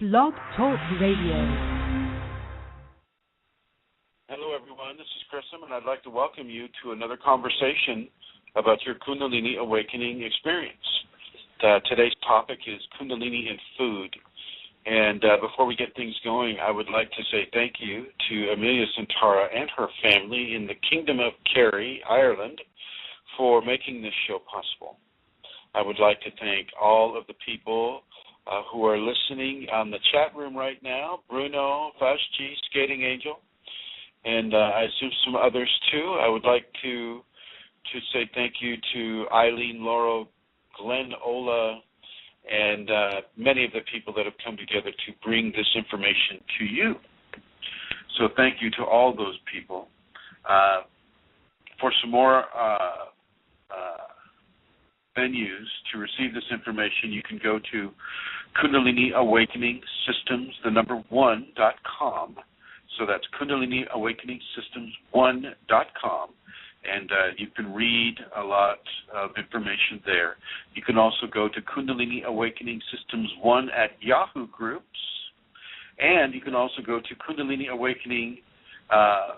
BlogTalk Radio. Hello, everyone. This is Chrism, and I'd like to welcome you to another conversation about your Kundalini awakening experience. Today's topic is Kundalini and Food. And before we get things going, I would like to say thank you to Amelia Santara and her family in the Kingdom of Kerry, Ireland, for making this show possible. I would like to thank all of the people who are listening on the chat room right now, Bruno, Fausti, Skating Angel, and I assume some others too. I would like to say thank you to Eileen, Laurel, Glenn, Ola, and many of the people that have come together to bring this information to you. So thank you to all those people. For some more venues to receive this information, you can go to Kundalini Awakening Systems, one.com. So that's Kundalini Awakening Systems 1.com. And you can read a lot of information there. You can also go to Kundalini Awakening Systems 1 at Yahoo Groups. And you can also go to Kundalini Awakening ! On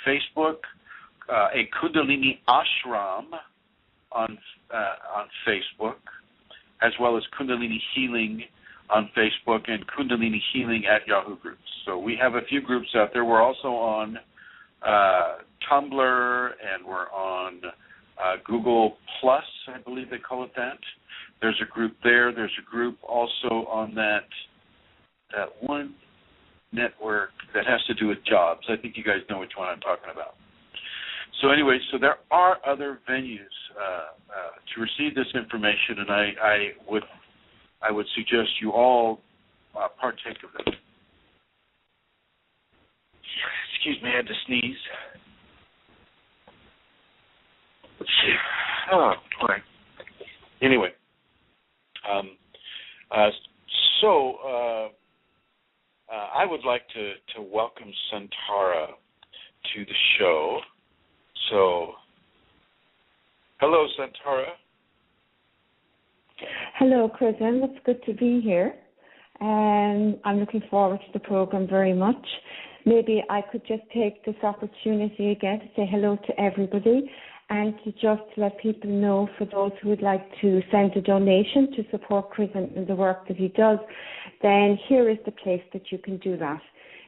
Facebook, a Kundalini Ashram on Facebook, as well as Kundalini Healing on Facebook and Kundalini Healing at Yahoo Groups. So we have a few groups out there. We're also on Tumblr, and we're on Google Plus, I believe they call it that. There's a group there. There's a group also on that one network that has to do with jobs. I think you guys know which one I'm talking about. So anyway, so there are other venues to receive this information, and I would suggest you all partake of them. Excuse me, I had to sneeze. Let's see. Oh, boy. Anyway, I would like to welcome Santara to the show. So, hello, Santara. Hello, Chrism. It's good to be here. And I'm looking forward to the program very much. Maybe I could just take this opportunity again to say hello to everybody and to just let people know, for those who would like to send a donation to support Chrism in the work that he does, then here is the place that you can do that.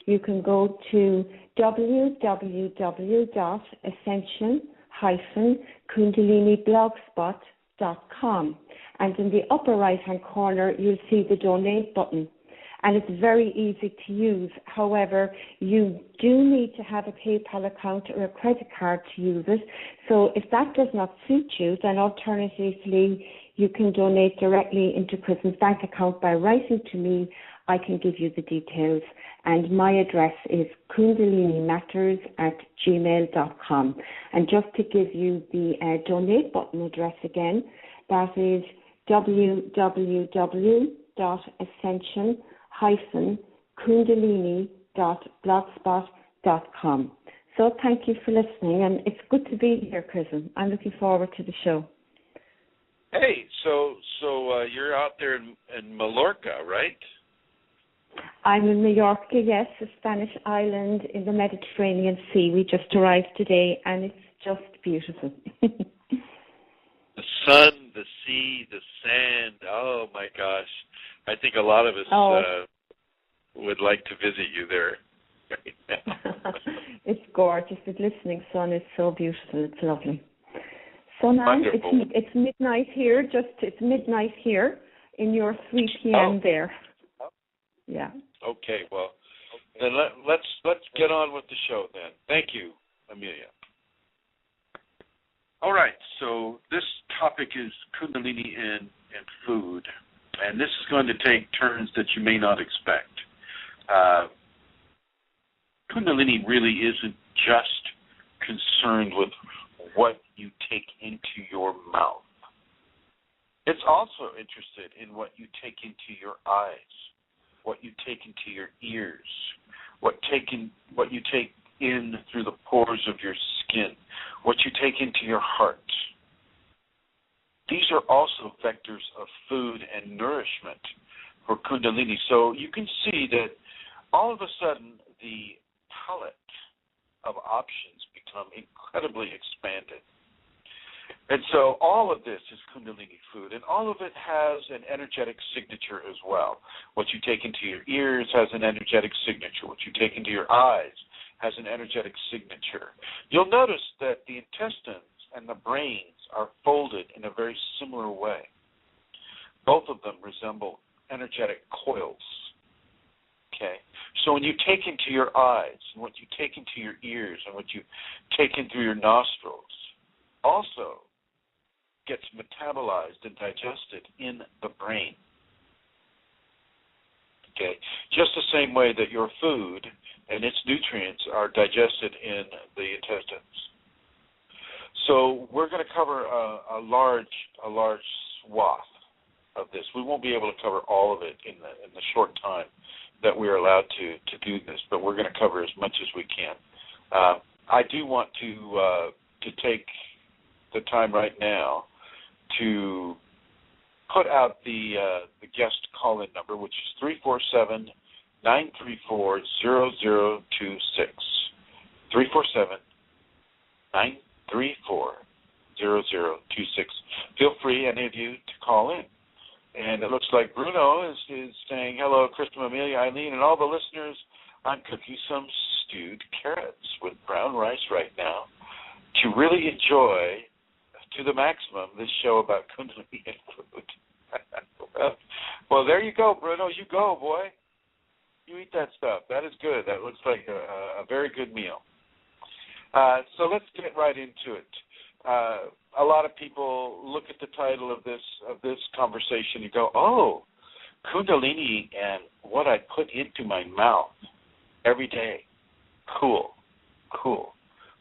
You can go to www.ascension-kundaliniblogspot.com, and in the upper right-hand corner, you'll see the donate button. And it's very easy to use. However, you do need to have a PayPal account or a credit card to use it. So if that does not suit you, then alternatively, you can donate directly into Chrism's bank account by writing to me. I can give you the details. And my address is kundalinimatters@gmail.com. And just to give you the donate button address again, that is www.ascension-kundalini.blogspot.com. So thank you for listening, and it's good to be here, Chrism. I'm looking forward to the show. Hey, so you're out there in Mallorca, right? I'm in Mallorca, yes, a Spanish island in the Mediterranean Sea. We just arrived today, and it's just beautiful. The sun, the sea, the sand, oh my gosh. I think a lot of us would like to visit you there right now. It's gorgeous. The glistening sun is so beautiful. It's lovely. So now it's midnight here. It's midnight here in your 3 p.m. there. Yeah. Okay. Well, then let's get on with the show then. Thank you, Amelia. All right. So this topic is Kundalini and food, and this is going to take turns that you may not expect. Kundalini really isn't just concerned with what you take into your mouth. It's also interested in what you take into your eyes, what you take into your ears, what you take in through the pores of your skin, what you take into your heart. These are also vectors of food and nourishment for Kundalini. So you can see that all of a sudden the palette of options become incredibly expanded. And so all of this is Kundalini food, and all of it has an energetic signature as well. What you take into your ears has an energetic signature. What you take into your eyes has an energetic signature. You'll notice that the intestines and the brains are folded in a very similar way. Both of them resemble energetic coils. Okay? So when you take into your eyes, and what you take into your ears, and what you take in through your nostrils, also gets metabolized and digested in the brain. Okay? Just the same way that your food and its nutrients are digested in the intestines. So we're going to cover a large swath of this. We won't be able to cover all of it in the short time that we're allowed to do this, but we're going to cover as much as we can. I do want to take the time right now to put out the guest call-in number, which is 347-934-0026. 347-934-0026. Feel free, any of you, to call in. And it looks like Bruno is saying, hello, Chrism, Amelia, Eileen, and all the listeners. I'm cooking some stewed carrots with brown rice right now to really enjoy to the maximum this show about Kundalini and food. Well, there you go, Bruno. You go, boy. You eat that stuff. That is good. That looks like a very good meal. So let's get right into it. A lot of people look at the title of this conversation and go, oh, Kundalini and what I put into my mouth every day. Cool.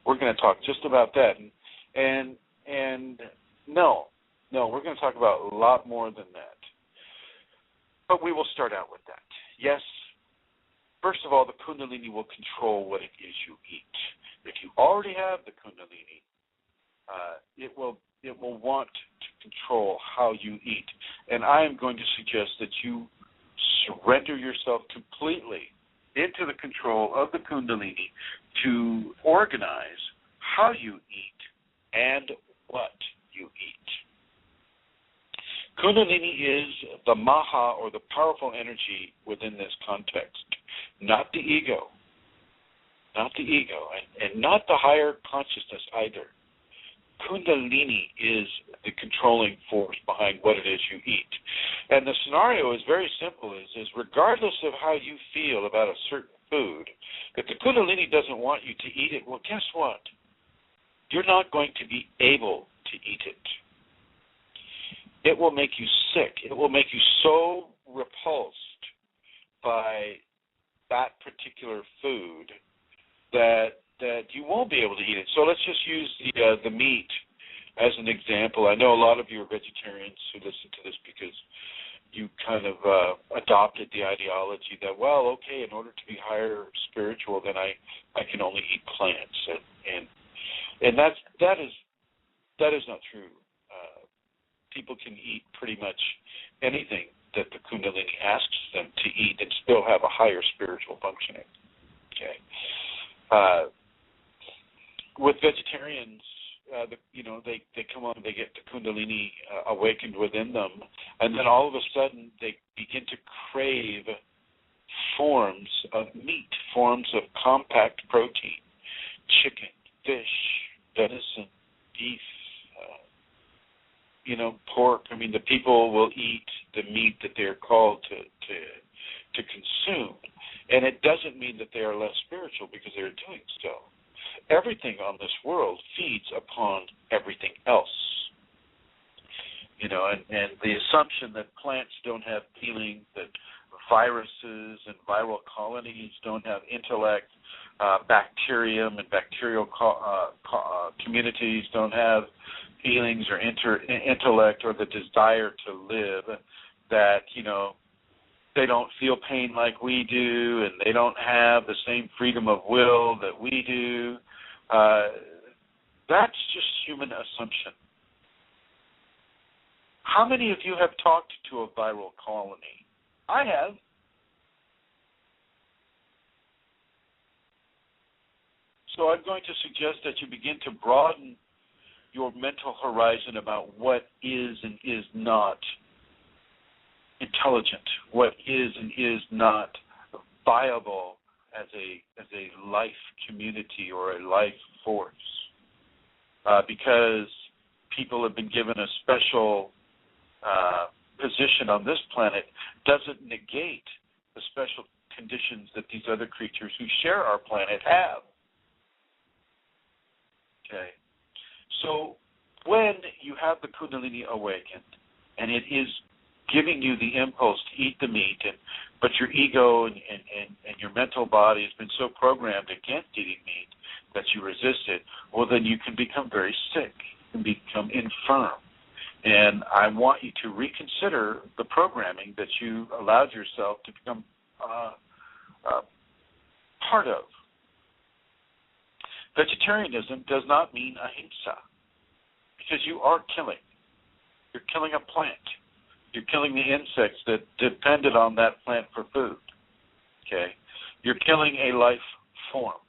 We're going to talk just about that. And no, we're going to talk about a lot more than that. But we will start out with that. Yes, first of all, the Kundalini will control what it is you eat. If you already have the Kundalini, it will want to control how you eat. And I am going to suggest that you surrender yourself completely into the control of the Kundalini to organize how you eat and what you eat. Kundalini is the Maha, or the powerful energy within this context, not the ego. Not the ego, and not the higher consciousness either. Kundalini is the controlling force behind what it is you eat. And the scenario is very simple, is regardless of how you feel about a certain food, if the Kundalini doesn't want you to eat it, well, guess what? You're not going to be able to eat it. It will make you sick. It will make you so repulsed by that particular food that you won't be able to eat it. So let's just use the meat as an example. I know a lot of you are vegetarians who listen to this because you kind of adopted the ideology that, well, okay, in order to be higher spiritual, then I can only eat plants, and that is not true. People can eat pretty much anything that the Kundalini asks them to eat and still have a higher spiritual functioning. Okay. With vegetarians, they come on, they get the Kundalini awakened within them, and then all of a sudden they begin to crave forms of meat, forms of compact protein, chicken, fish, venison, beef, pork. I mean, the people will eat the meat that they're called to consume. And it doesn't mean that they are less spiritual because they're doing so. Everything on this world feeds upon everything else. And the assumption that plants don't have feeling, that viruses and viral colonies don't have intellect, bacterium and bacterial communities don't have feelings or intellect or the desire to live, that, they don't feel pain like we do, and they don't have the same freedom of will that we do. That's just human assumption. How many of you have talked to a viral colony I have. So I'm going to suggest that you begin to broaden your mental horizon about what is and is not intelligent, what is and is not viable as a life community or a life force. Because people have been given a special position on this planet doesn't negate the special conditions that these other creatures who share our planet have. Okay. So when you have the Kundalini awakened and it is giving you the impulse to eat the meat, but your ego and your mental body has been so programmed against eating meat that you resist it, well, then you can become very sick and become infirm. And I want you to reconsider the programming that you allowed yourself to become part of. Vegetarianism does not mean ahimsa, because you are killing. You're killing a plant. You're killing the insects that depended on that plant for food. Okay? You're killing a life form.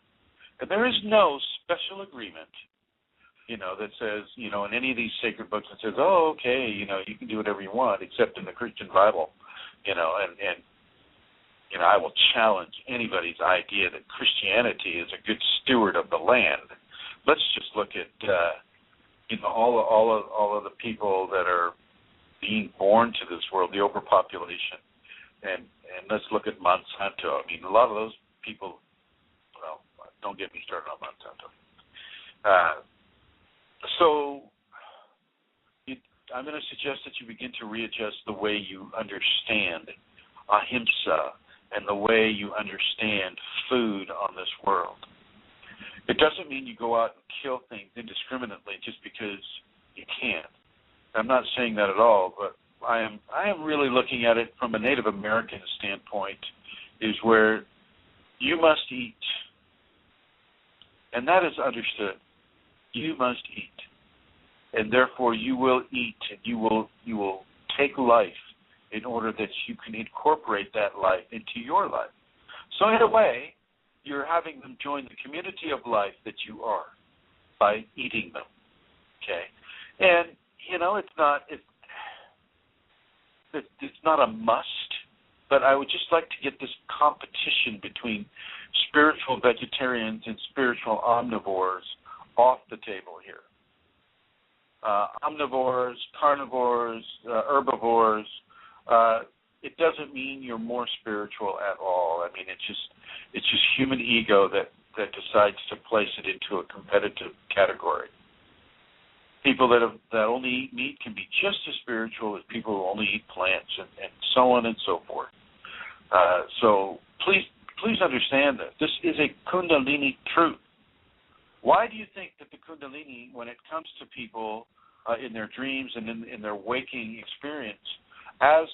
And there is no special agreement, that says, in any of these sacred books that says, oh, okay, you can do whatever you want, except in the Christian Bible, and I will challenge anybody's idea that Christianity is a good steward of the land. Let's just look at, all of the people that are being born to this world, the overpopulation, and let's look at Monsanto. I mean, a lot of those people, well, don't get me started on Monsanto. I'm going to suggest that you begin to readjust the way you understand ahimsa and the way you understand food on this world. It doesn't mean you go out and kill things indiscriminately just because you can. I'm not saying that at all, but I am really looking at it from a Native American standpoint, is where you must eat. And that is understood. You must eat. And therefore you will eat, and you will take life in order that you can incorporate that life into your life. So in a way, you're having them join the community of life that you are by eating them. Okay? And it's not a must, but I would just like to get this competition between spiritual vegetarians and spiritual omnivores off the table here. Omnivores, carnivores, herbivores, it doesn't mean you're more spiritual at all. I mean, it's just human ego that decides to place it into a competitive category. People that only eat meat can be just as spiritual as people who only eat plants, and so on and so forth. So please understand that this is a Kundalini truth. Why do you think that the Kundalini, when it comes to people in their dreams and in their waking experience, as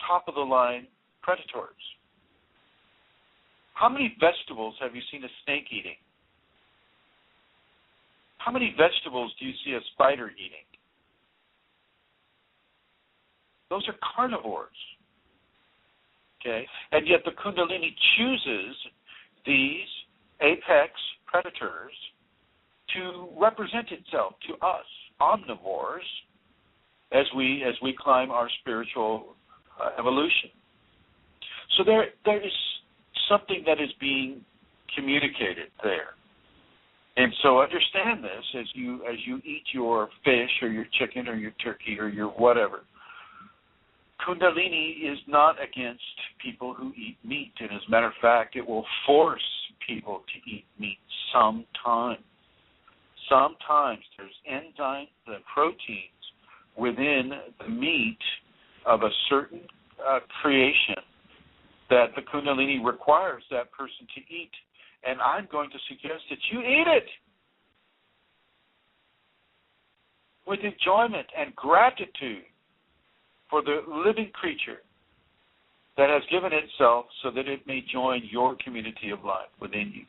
top-of-the-line predators? How many vegetables have you seen a snake eating? How many vegetables do you see a spider eating? Those are carnivores. Okay? And yet the Kundalini chooses these apex predators to represent itself to us, omnivores, as we climb our spiritual evolution. So there is something that is being communicated there. And so understand this as you eat your fish or your chicken or your turkey or your whatever. Kundalini is not against people who eat meat. And as a matter of fact, it will force people to eat meat sometimes. Sometimes there's enzymes and proteins within the meat of a certain creation that the Kundalini requires that person to eat. And I'm going to suggest that you eat it with enjoyment and gratitude for the living creature that has given itself so that it may join your community of life within you.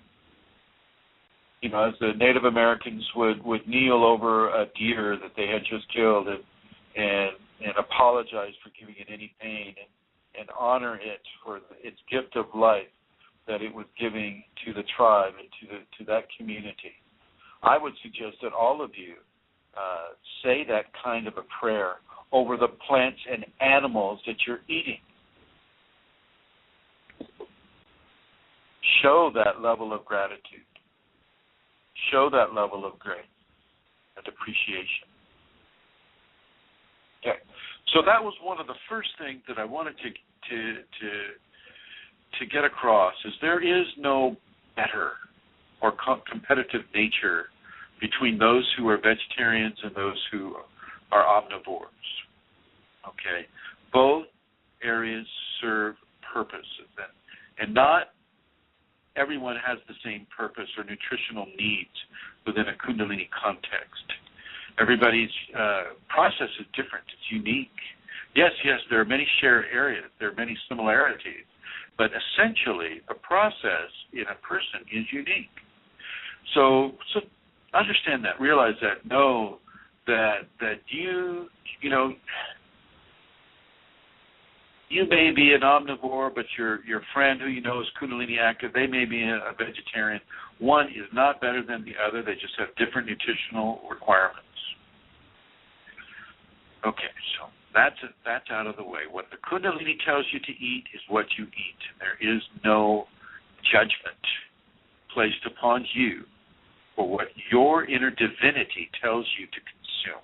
You know, as the Native Americans would kneel over a deer that they had just killed and apologize for giving it any pain honor it for its gift of life that it was giving to the tribe and to that community. I would suggest that all of you say that kind of a prayer over the plants and animals that you're eating. Show that level of gratitude. Show that level of grace and appreciation. Okay, so that was one of the first things that I wanted to get across, is there is no better or competitive nature between those who are vegetarians and those who are omnivores. Okay, both areas serve purposes, and not everyone has the same purpose or nutritional needs within a Kundalini context. Everybody's process is different. It's unique. Yes, there are many shared areas. There are many similarities. But essentially, the process in a person is unique. So understand that. Realize that. Know that you may be an omnivore, but your friend who you know is Kundalini active, they may be a vegetarian. One is not better than the other. They just have different nutritional requirements. Okay, so that's out of the way. What the Kundalini tells you to eat is what you eat. There is no judgment placed upon you for what your inner divinity tells you to consume.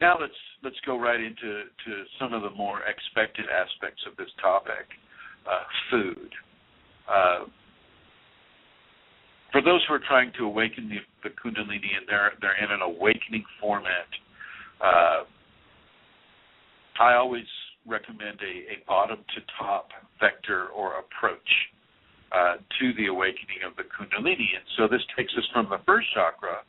Now let's go right into some of the more expected aspects of this topic. Food. For those who are trying to awaken the Kundalini and they're in an awakening format, I always recommend a bottom-to-top vector or approach to the awakening of the Kundalini. And so this takes us from the first chakra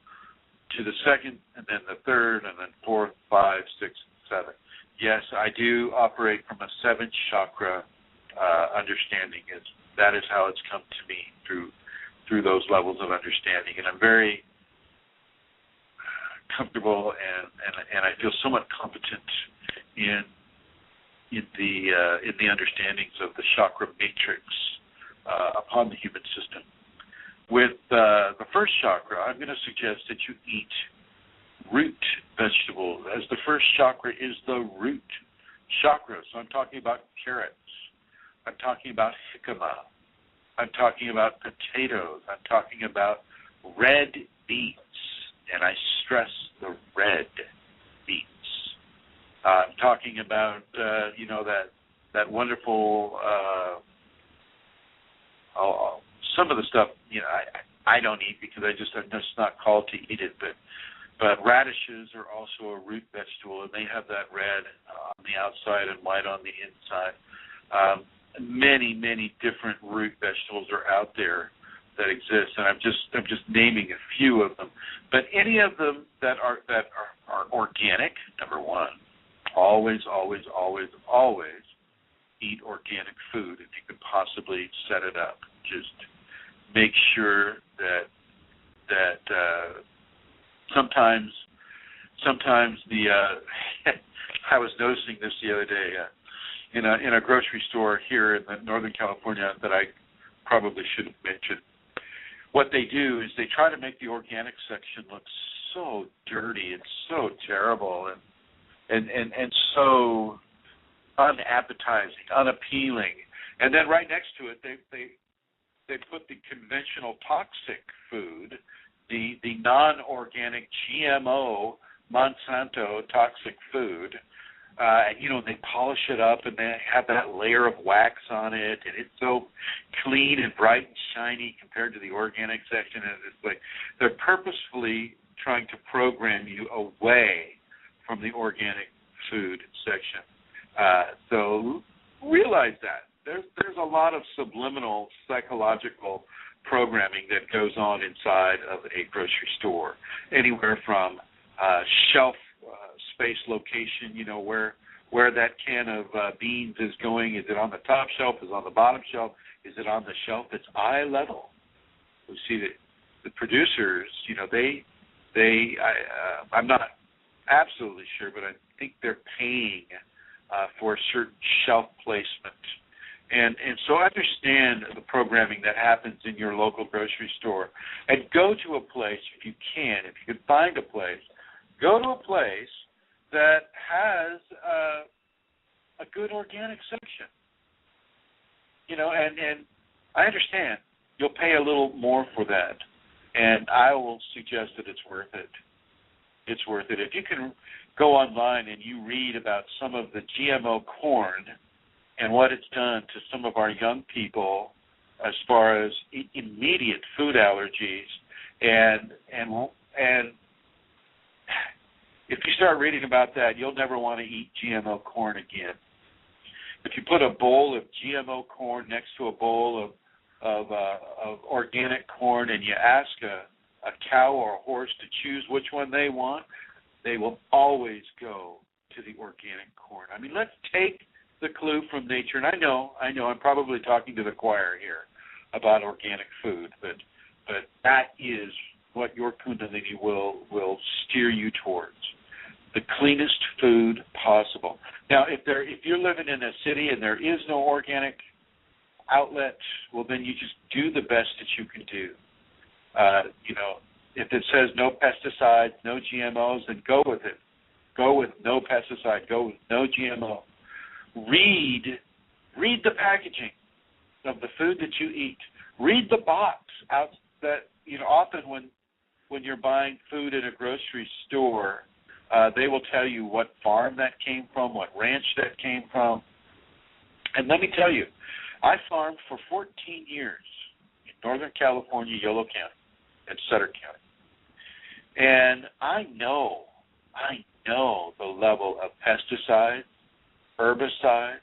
to the second, and then the third, and then fourth, 5, 6, 7. Yes, I do operate from a 7th chakra understanding. That is how it's come to me through those levels of understanding, and I'm very comfortable and I feel somewhat competent in the understandings of the chakra matrix upon the human system. With the first chakra, I'm going to suggest that you eat root vegetables, as the first chakra is the root chakra. So I'm talking about carrots. I'm talking about jicama. I'm talking about potatoes. I'm talking about red beets, and I stress the red beets. I'm talking about that wonderful some of the stuff I don't eat because I'm just not called to eat it, but radishes are also a root vegetable, and they have that red on the outside and white on the inside. Many different root vegetables are out there that exist, and I'm just naming a few of them. But any of them that are organic, number one, always eat organic food if you can possibly set it up. Just make sure that sometimes the I was noticing this the other day. In a grocery store here in Northern California that I probably shouldn't mention. What they do is they try to make the organic section look so dirty and so terrible and so unappetizing, unappealing. And then right next to it they put the conventional toxic food, the non-organic GMO Monsanto toxic food. They polish it up and they have that layer of wax on it, and it's so clean and bright and shiny compared to the organic section. And it's like they're purposefully trying to program you away from the organic food section. So realize that there's a lot of subliminal psychological programming that goes on inside of a grocery store, anywhere from shelf space location, where that can of beans is going. Is it on the top shelf? Is it on the bottom shelf? Is it on the shelf that's eye level? We see that the producers, I'm not absolutely sure, but I think they're paying for a certain shelf placement. And so understand the programming that happens in your local grocery store. And go to a place, if you can find a place, go to a place that has a good organic section. You know, and I understand you'll pay a little more for that, and I will suggest that it's worth it. It's worth it. If you can go online and you read about some of the GMO corn and what it's done to some of our young people as far as immediate food allergies, and if you start reading about that, you'll never want to eat GMO corn again. If you put a bowl of GMO corn next to a bowl of organic corn, and you ask a cow or a horse to choose which one they want, they will always go to the organic corn. I mean, let's take the clue from nature. And I know, I'm probably talking to the choir here about organic food, but that is what your Kundalini will steer you towards. The cleanest food possible. Now, if you're living in a city and there is no organic outlet, well, then you just do the best that you can do. You know, if it says no pesticides, no GMOs, then go with it. Go with no pesticide. Go with no GMO. Read the packaging of the food that you eat. Read the box out that, you know, often when you're buying food at a grocery store, they will tell you what farm that came from, what ranch that came from. And let me tell you, I farmed for 14 years in Northern California, Yolo County, and Sutter County. And I know the level of pesticides, herbicides,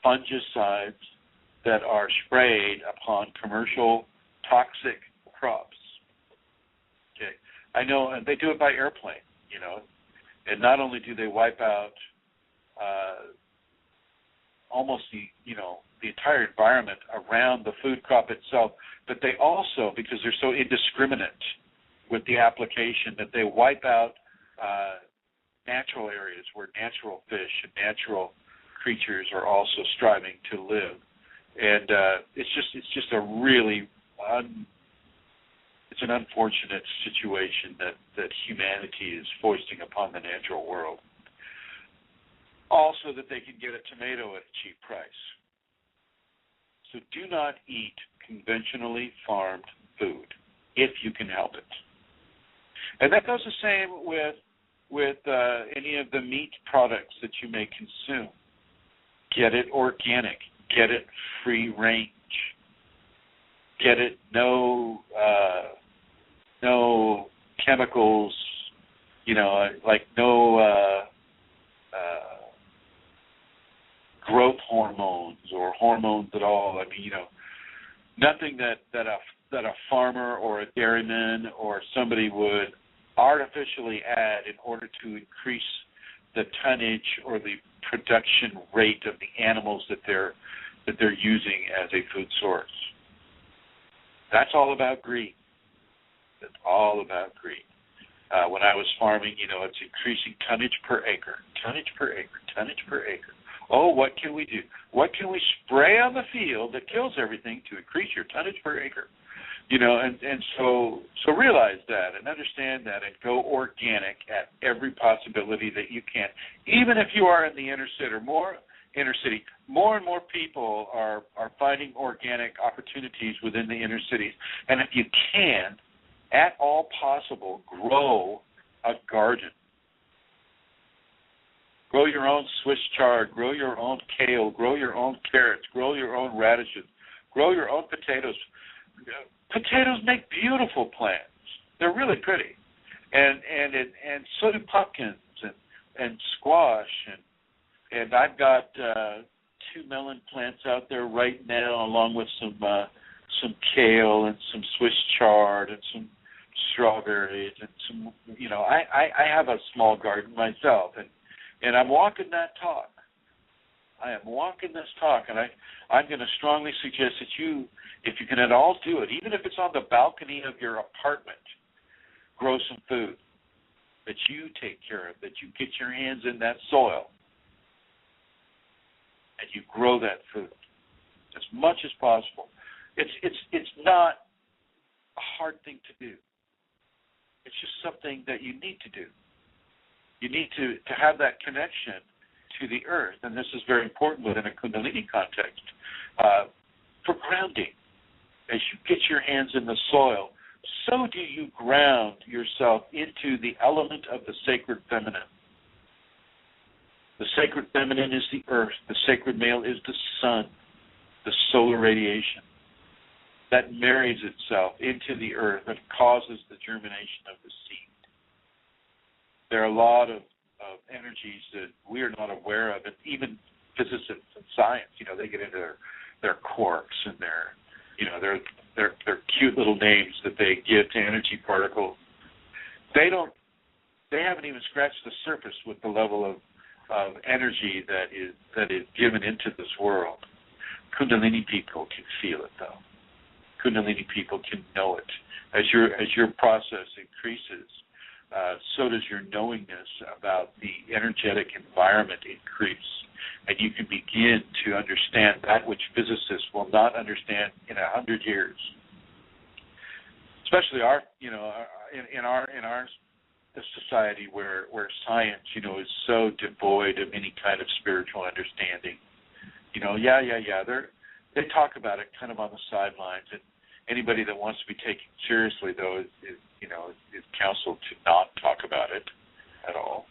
fungicides that are sprayed upon commercial toxic crops. Okay, I know, and they do it by airplane, you know, and not only do they wipe out almost the entire environment around the food crop itself, but they also, because they're so indiscriminate with the application, that they wipe out natural areas where natural fish and natural creatures are also striving to live. And it's just a really it's an unfortunate situation that humanity is foisting upon the natural world. Also, that they can get a tomato at a cheap price. So do not eat conventionally farmed food if you can help it. And that goes the same with any of the meat products that you may consume. Get it organic. Get it free range. Get it no chemicals, like no growth hormones or hormones at all. I mean, nothing that a farmer or a dairyman or somebody would artificially add in order to increase the tonnage or the production rate of the animals that they're using as a food source. That's all about greed. That's all about greed. When I was farming, it's increasing tonnage per acre. Oh, what can we do? What can we spray on the field that kills everything to increase your tonnage per acre? So realize that and understand that and go organic at every possibility that you can. Even if you are in the inner city, more and more people are finding organic opportunities within the inner cities. And if you can, at all possible, grow a garden. Grow your own Swiss chard, grow your own kale, grow your own carrots, grow your own radishes, grow your own potatoes. Potatoes make beautiful plants. They're really pretty. And so do pumpkins and squash. And I've got 2 melon plants out there right now, along with some kale and some Swiss chard and some strawberries and some, I have a small garden myself, and I'm walking that talk. I am walking this talk, and I'm going to strongly suggest that you, if you can at all do it, even if it's on the balcony of your apartment, grow some food that you take care of, that you get your hands in that soil. grow that food as much as possible. It's not a hard thing to do. It's just something that you need to do. You need to have that connection to the earth, and this is very important within a Kundalini context, for grounding. As you get your hands in the soil, so do you ground yourself into the element of the sacred feminine. The sacred feminine is the earth. The sacred male is the sun, the solar radiation. That marries itself into the earth and causes the germination of the seed. There are a lot of energies that we are not aware of, and even physicists and science, they get into their quarks and their cute little names that they give to energy particles. They haven't even scratched the surface with the level of energy that is given into this world. Kundalini people can feel it, though. Kundalini people can know it. As your process increases, so does your knowingness about the energetic environment increase, and you can begin to understand that which physicists will not understand in 100 years. Especially in our society where science, is so devoid of any kind of spiritual understanding. They talk about it kind of on the sidelines, and anybody that wants to be taken seriously, though, is counseled to not talk about it at all.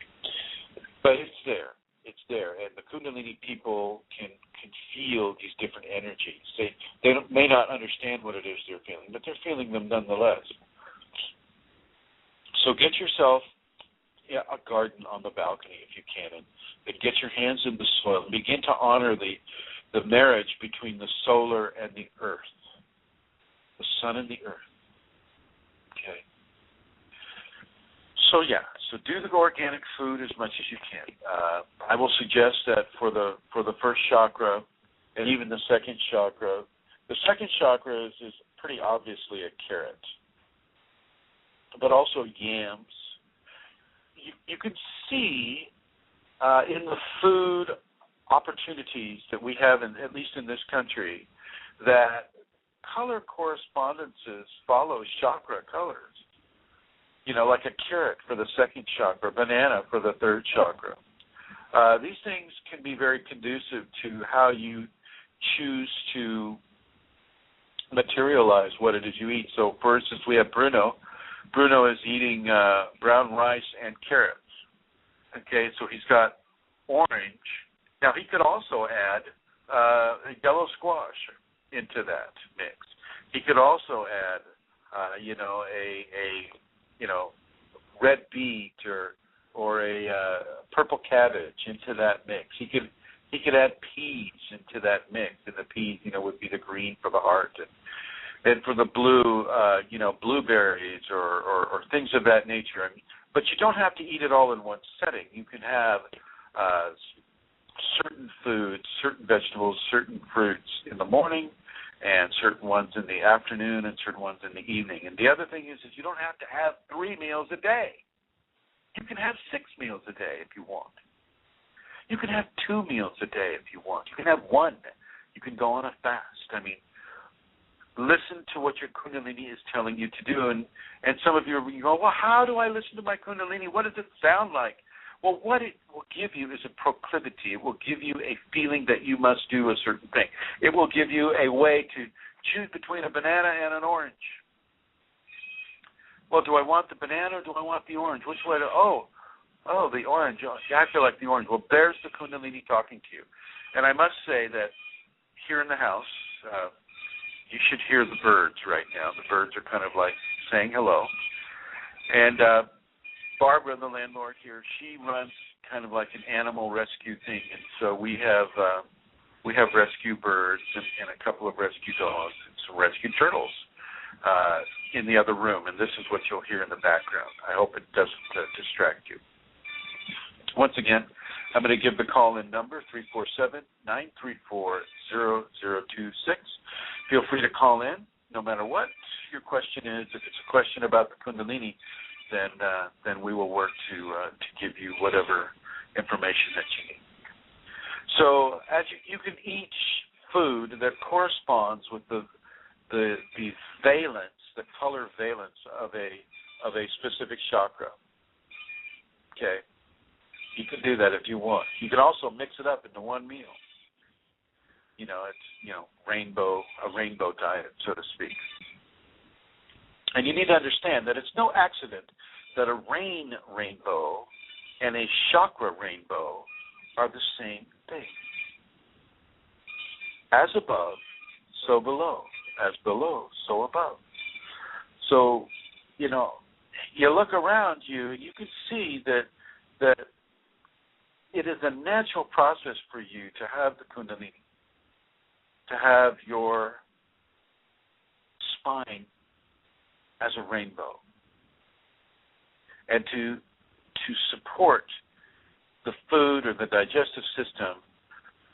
But it's there. It's there, and the Kundalini people can feel these different energies. They may not understand what it is they're feeling, but they're feeling them nonetheless. So get yourself a garden on the balcony if you can, and get your hands in the soil and begin to honor the marriage between the solar and the earth, the sun and the earth. Okay. So do the organic food as much as you can. I will suggest that for the first chakra and even the second chakra is pretty obviously a carrot, but also yams. You can see in the food opportunities that we have, at least in this country, that color correspondences follow chakra colors. Like a carrot for the second chakra, banana for the third chakra. These things can be very conducive to how you choose to materialize what it is you eat. So, for instance, we have Bruno. Bruno is eating brown rice and carrots. Okay, so he's got orange. Now, he could also add yellow squash into that mix. He could also add, red beet or a purple cabbage into that mix. He could add peas into that mix, and the peas, would be the green for the heart, and for the blue, blueberries or things of that nature. But you don't have to eat it all in one setting. You can have certain foods, certain vegetables, certain fruits in the morning, and certain ones in the afternoon, and certain ones in the evening. And the other thing is you don't have to have 3 meals a day. You can have 6 meals a day if you want. You can have 2 meals a day if you want. You can have 1. You can go on a fast. Listen to what your Kundalini is telling you to do. And some of you go, well, how do I listen to my Kundalini? What does it sound like? Well, what it will give you is a proclivity. It will give you a feeling that you must do a certain thing. It will give you a way to choose between a banana and an orange. Well, do I want the banana or do I want the orange? Which way to, the orange. Oh, yeah, I feel like the orange. Well, there's the Kundalini talking to you. And I must say that here in the house, you should hear the birds right now. The birds are kind of like saying hello. And Barbara, the landlord here, she runs kind of like an animal rescue thing, and so we have rescue birds and a couple of rescue dogs and some rescue turtles in the other room, and this is what you'll hear in the background. I hope it doesn't distract you. Once again, I'm going to give the call-in number, 347-934-0026. Feel free to call in, no matter what your question is. If it's a question about the Kundalini, then we will work to give you whatever information that you need. So as you can eat food that corresponds with the valence, the color valence of a specific chakra. Okay, you can do that if you want. You can also mix it up into one meal. It's a rainbow diet, so to speak. And you need to understand that it's no accident that a rainbow and a chakra rainbow are the same thing. As above, so below. As below, so above. So, you look around you, and you can see that it is a natural process for you to have the Kundalini, to have your spine as a rainbow, and to support the food or the digestive system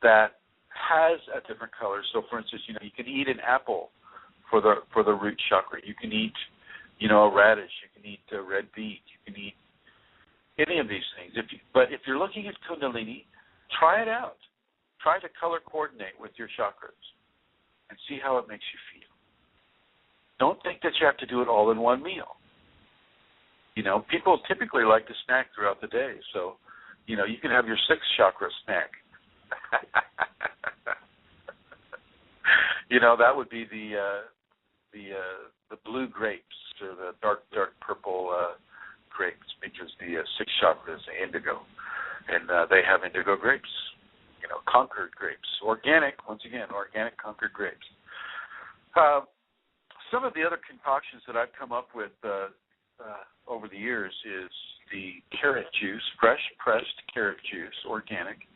that has a different color. So, for instance, you can eat an apple for the root chakra. You can eat, a radish. You can eat a red beet. You can eat any of these things. But if you're looking at Kundalini, try it out. Try to color coordinate with your chakras and see how it makes you feel. Don't think that you have to do it all in one meal. People typically like to snack throughout the day, so you can have your 6th chakra snack. That would be the blue grapes or the dark purple grapes, because the 6th chakra is indigo, and they have indigo grapes. Concord grapes, organic. Once again, organic Concord grapes. Some of the other concoctions that I've come up with over the years is the carrot juice, fresh pressed carrot juice, organic,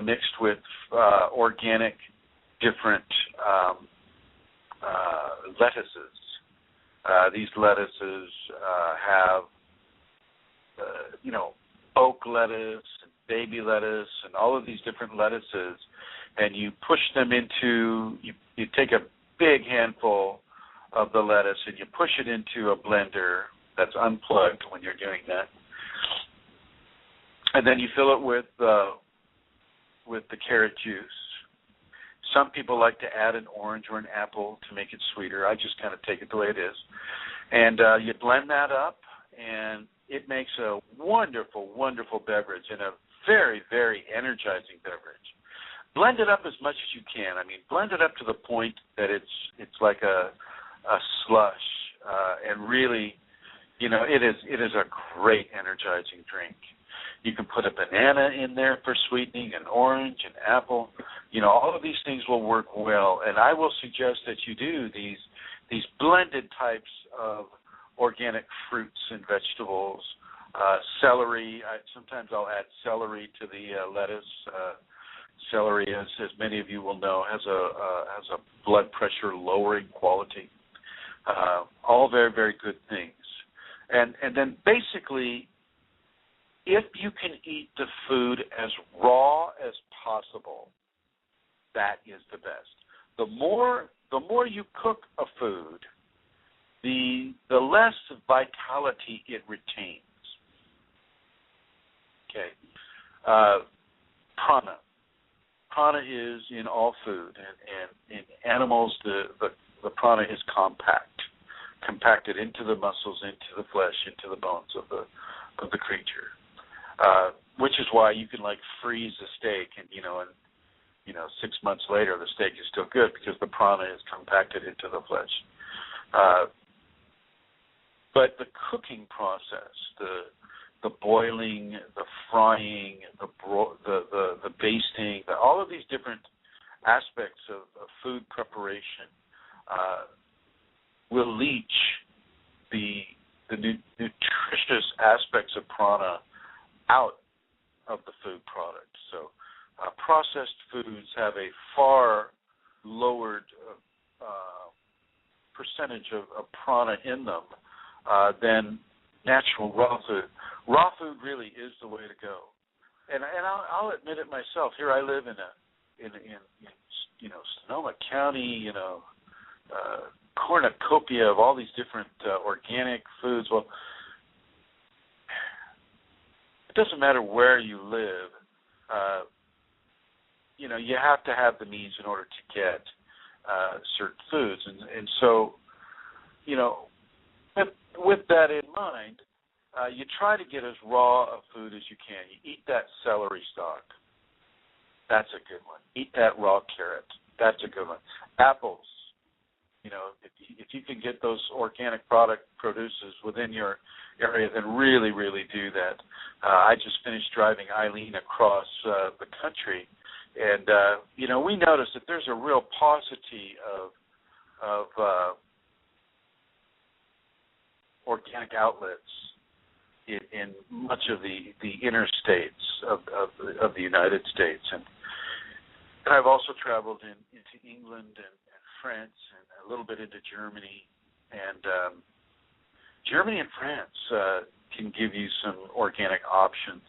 mixed with organic different lettuces. These lettuces have, oak lettuce, and baby lettuce, and all of these different lettuces, and you push them into, you take a big handful of the lettuce and you push it into a blender that's unplugged when you're doing that, and then you fill it with the carrot juice. Some people like to add an orange or an apple to make it sweeter. I just kind of take it the way it is. And you blend that up, and it makes a wonderful, wonderful beverage, and a very, very energizing beverage. Blend it up as much as you can. Blend it up to the point that it's like a slush, and really, it is a great energizing drink. You can put a banana in there for sweetening, an orange, an apple. All of these things will work well, and I will suggest that you do these blended types of organic fruits and vegetables. Celery. Sometimes I'll add celery to the lettuce. Celery, as many of you will know, has a blood pressure lowering quality. All very, very good things. And then basically, if you can eat the food as raw as possible, that is the best. The more you cook a food, the less vitality it retains. Okay. Prana. Prana is in all food, and in animals, the prana is compacted into the muscles, into the flesh, into the bones of the creature. Which is why you can freeze a steak, and 6 months later the steak is still good, because the prana is compacted into the flesh. But the cooking process, the boiling, the frying, the basting, all of these different aspects of food preparation will leach the nutritious aspects of prana out of the food product. So processed foods have a far lowered percentage of prana in them than natural raw food. Raw food really is the way to go. And I'll admit it myself. Here I live in Sonoma County, cornucopia of all these different organic foods. Well, it doesn't matter where you live. you have to have the means in order to get certain foods. And so, with that in mind, you try to get as raw a food as you can. You eat that celery stalk. That's a good one. Eat that raw carrot. That's a good one. Apples. If you can get those organic produces within your area, then really, really do that. I just finished driving Eileen across the country, and we noticed that there's a real paucity of organic outlets in much of the inner states of the United States, and I've also traveled into England and France and a little bit into Germany, and Germany and France can give you some organic options.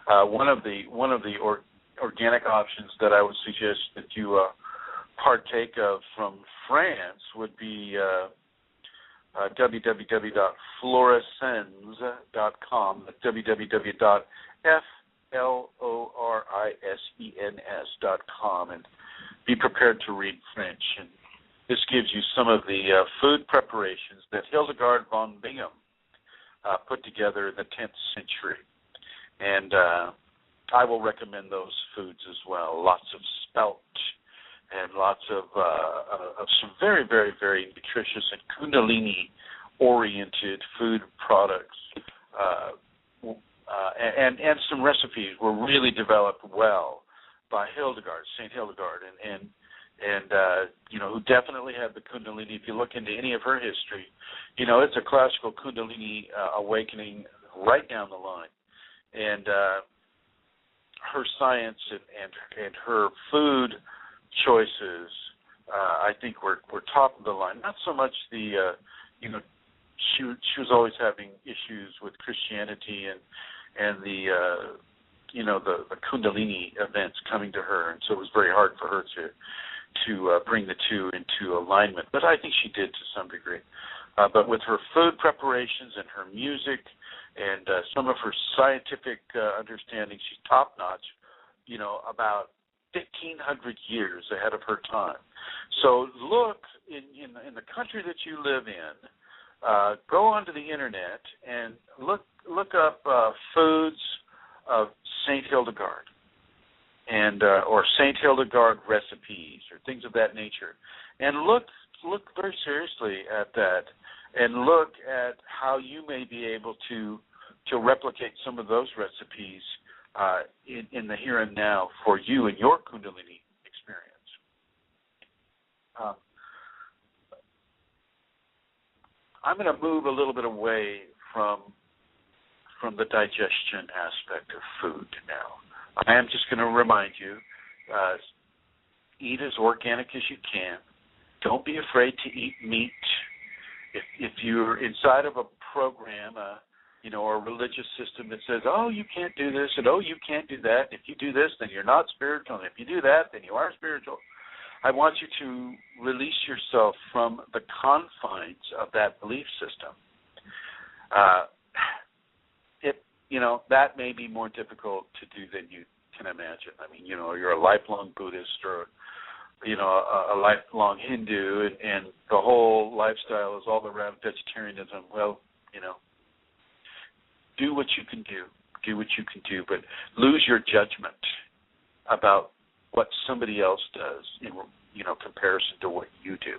One of the organic options that I would suggest that you partake of from France would be www.florisens.com. That's www.florisens.com, and be prepared to read French. And this gives you some of the food preparations that Hildegard von Bingen put together in the 10th century. And I will recommend those foods as well. Lots of spelt and lots of some very, very, very nutritious and Kundalini-oriented food products. And some recipes were really developed well by Hildegard, St. Hildegard, and who definitely had the Kundalini. If you look into any of her history, it's a classical Kundalini awakening right down the line. And her science and her food choices, I think, were top of the line. Not so much the, she was always having issues with Christianity and the Kundalini events coming to her, and so it was very hard for her to bring the two into alignment. But I think she did to some degree. But with her food preparations and her music and some of her scientific understanding, she's top-notch, about 1,500 years ahead of her time. So look, in the country that you live in, go onto the Internet and look up foods of St. Hildegard and or St. Hildegard recipes or things of that nature, and look very seriously at that, and look at how you may be able to replicate some of those recipes in the here and now for you and your Kundalini experience. I'm going to move a little bit away from the digestion aspect of food now. I am just going to remind you, eat as organic as you can. Don't be afraid to eat meat. If you're inside of a program, or a religious system that says, oh, you can't do this, and oh, you can't do that. If you do this, then you're not spiritual, and if you do that, then you are spiritual. I want you to release yourself from the confines of that belief system. That may be more difficult to do than you can imagine. I mean, you're a lifelong Buddhist or, a lifelong Hindu, and the whole lifestyle is all around vegetarianism. Well, do what you can do. Do what you can do, but lose your judgment about what somebody else does in comparison to what you do.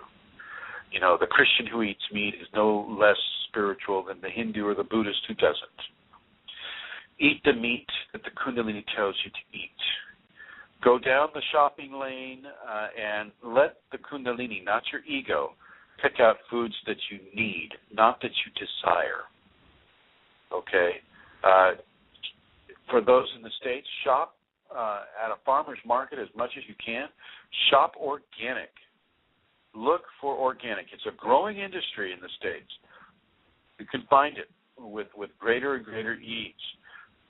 The Christian who eats meat is no less spiritual than the Hindu or the Buddhist who doesn't. Eat the meat that the Kundalini tells you to eat. Go down the shopping lane and let the Kundalini, not your ego, pick out foods that you need, not that you desire. Okay? For those in the States, shop at a farmer's market as much as you can. Shop organic. Look for organic. It's a growing industry in the States. You can find it with greater and greater ease.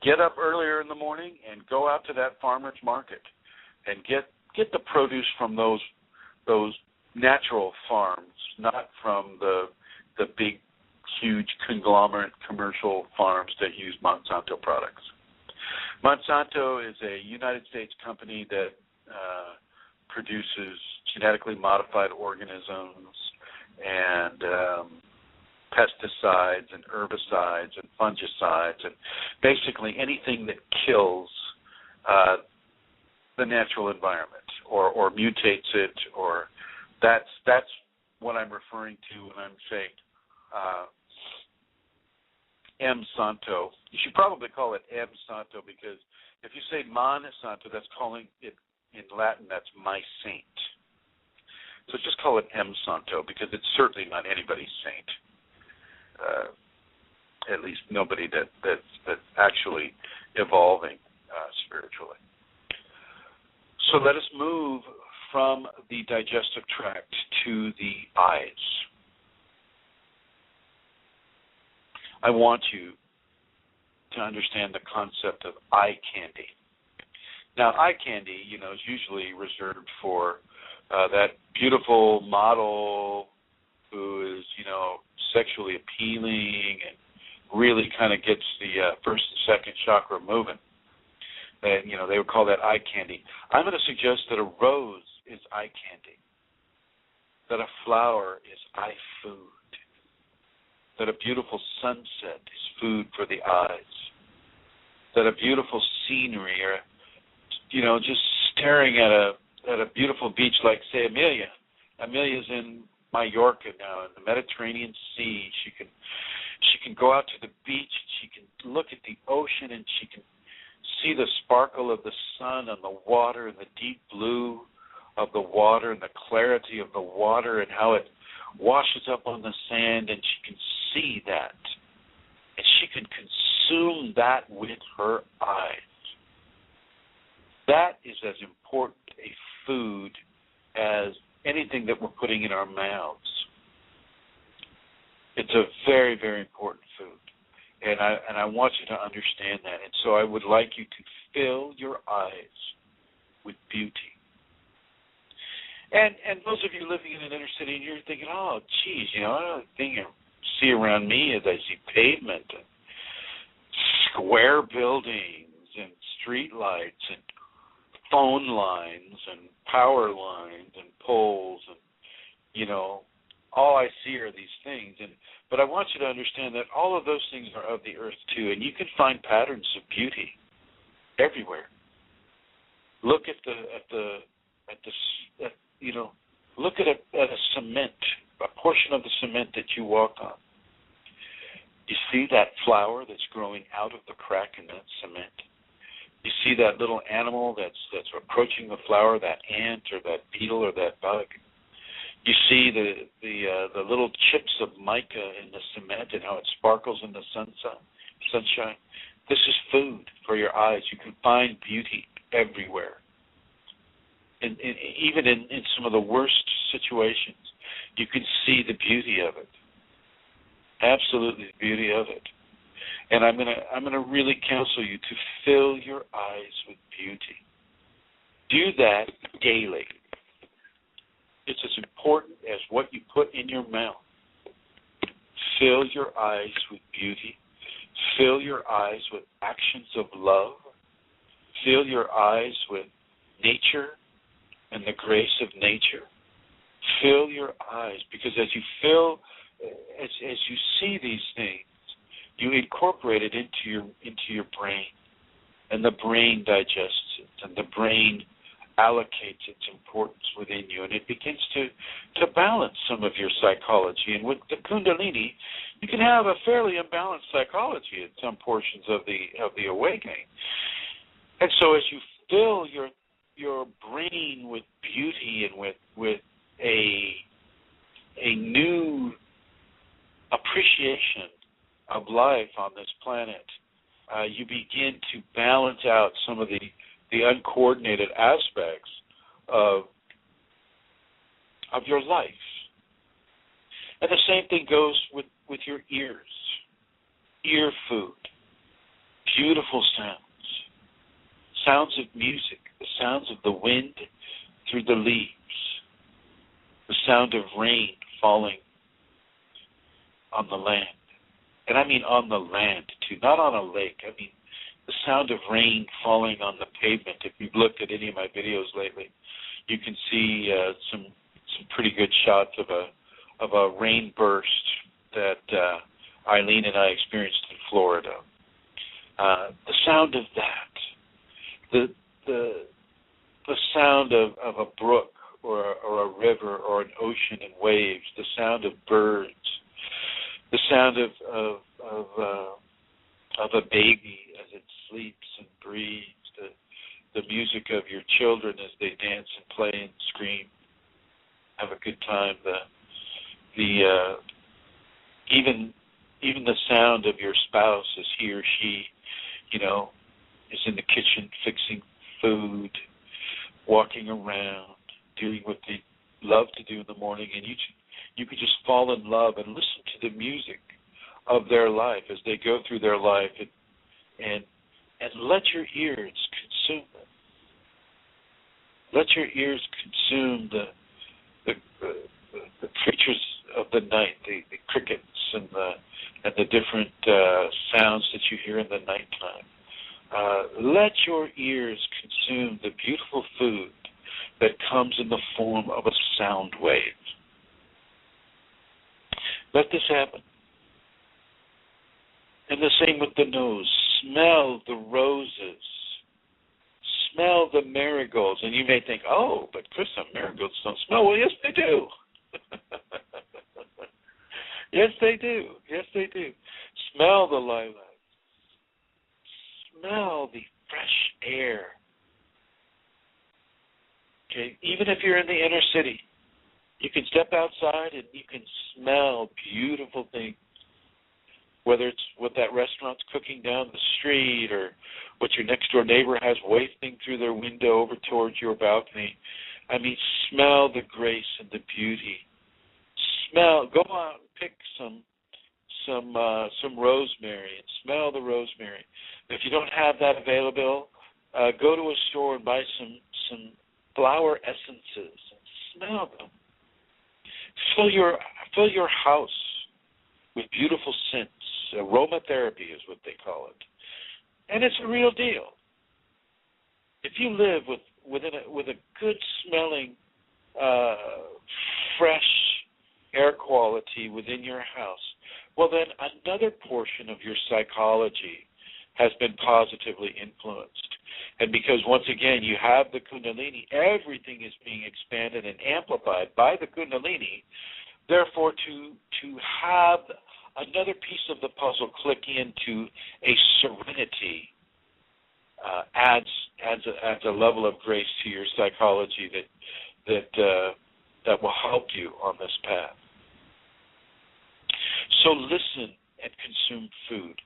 Get up earlier in the morning and go out to that farmer's market and get the produce from those natural farms, not from the big, huge conglomerate commercial farms that use Monsanto products. Monsanto is a United States company that produces genetically modified organisms and pesticides and herbicides and fungicides and basically anything that kills the natural environment or mutates it, or that's what I'm referring to when I'm saying M Santo. You should probably call it M Santo, because if you say Mon Santo, that's calling it in Latin, that's my saint. So just call it M Santo, because it's certainly not anybody's saint. At least nobody that's actually evolving spiritually. So let us move from the digestive tract to the eyes. I want you to understand the concept of eye candy. Now, eye candy, is usually reserved for that beautiful model who is, sexually appealing and really kind of gets the first and second chakra moving. And, they would call that eye candy. I'm going to suggest that a rose is eye candy, that a flower is eye food, that a beautiful sunset is food for the eyes, that a beautiful scenery or, just staring at a beautiful beach like, say, Amelia. Amelia's in Mallorca now in the Mediterranean Sea. She can go out to the beach, she can look at the ocean, and she can see the sparkle of the sun on the water and the deep blue of the water and the clarity of the water and how it washes up on the sand, and she can see that. And she can consume that with her eyes. That is as important a food as anything that we're putting in our mouths. It's a very, very important food. And I want you to understand that. And so I would like you to fill your eyes with beauty. And those of you living in an inner city, and you're thinking, oh, geez, the only thing I see around me is I see pavement and square buildings and street lights and phone lines and power lines and poles and, all I see are these things. But I want you to understand that all of those things are of the earth too, and you can find patterns of beauty everywhere. Look at look at a cement, a portion of the cement that you walk on. You see that flower that's growing out of the crack in that cement. You see that little animal that's approaching the flower, that ant or that beetle or that bug. You see the little chips of mica in the cement and how it sparkles in the sunshine. This is food for your eyes. You can find beauty everywhere. And even in some of the worst situations, you can see the beauty of it. Absolutely the beauty of it. And I'm gonna really counsel you to fill your eyes with beauty. Do that daily. It's as important as what you put in your mouth. Fill your eyes with beauty. Fill your eyes with actions of love. Fill your eyes with nature and the grace of nature. Fill your eyes, because as you see these things, you incorporate it into your brain, and the brain digests it, and the brain allocates its importance within you, and it begins to balance some of your psychology. And with the Kundalini, you can have a fairly imbalanced psychology in some portions of the awakening. And so, as you fill your brain with beauty and with a new appreciation of life on this planet, you begin to balance out some of the uncoordinated aspects of your life. And the same thing goes with your ears. Ear food. Beautiful sounds of music, the sounds of the wind through the leaves, the sound of rain falling on the land. And I mean on the land, too, not on a lake. I mean sound of rain falling on the pavement. If you've looked at any of my videos lately, you can see some pretty good shots of a rain burst that Eileen and I experienced in Florida. The sound of that, the sound of a brook or a river or an ocean and waves, the sound of birds, the sound of a baby as it sleeps and breathes, the music of your children as they dance and play and scream, have a good time. Even the sound of your spouse as he or she, is in the kitchen fixing food, walking around, doing what they love to do in the morning, and you could just fall in love and listen to the music of their life as they go through their life, and let your ears consume them. Let your ears consume the creatures of the night, the crickets and the different sounds that you hear in the nighttime. Let your ears consume the beautiful food that comes in the form of a sound wave. Let this happen. And the same with the nose. Smell the roses. Smell the marigolds. And you may think, oh, but Chrism, marigolds don't smell. Well, yes, they do. Yes, they do. Yes, they do. Smell the lilac. Smell the fresh air. Okay, even if you're in the inner city, you can step outside and you can smell beautiful things. Whether it's what that restaurant's cooking down the street or what your next door neighbor has wafting through their window over towards your balcony. I mean, smell the grace and the beauty. Go out and pick some rosemary and smell the rosemary. If you don't have that available, go to a store and buy some flower essences and smell them. Fill your house with beautiful scents. Aromatherapy is what they call it, and it's a real deal. If you live with a good smelling, fresh air quality within your house, well then another portion of your psychology has been positively influenced. And because once again you have the Kundalini, everything is being expanded and amplified by the Kundalini. Therefore, to have another piece of the puzzle click into a serenity adds a level of grace to your psychology that will help you on this path. So listen and consume food.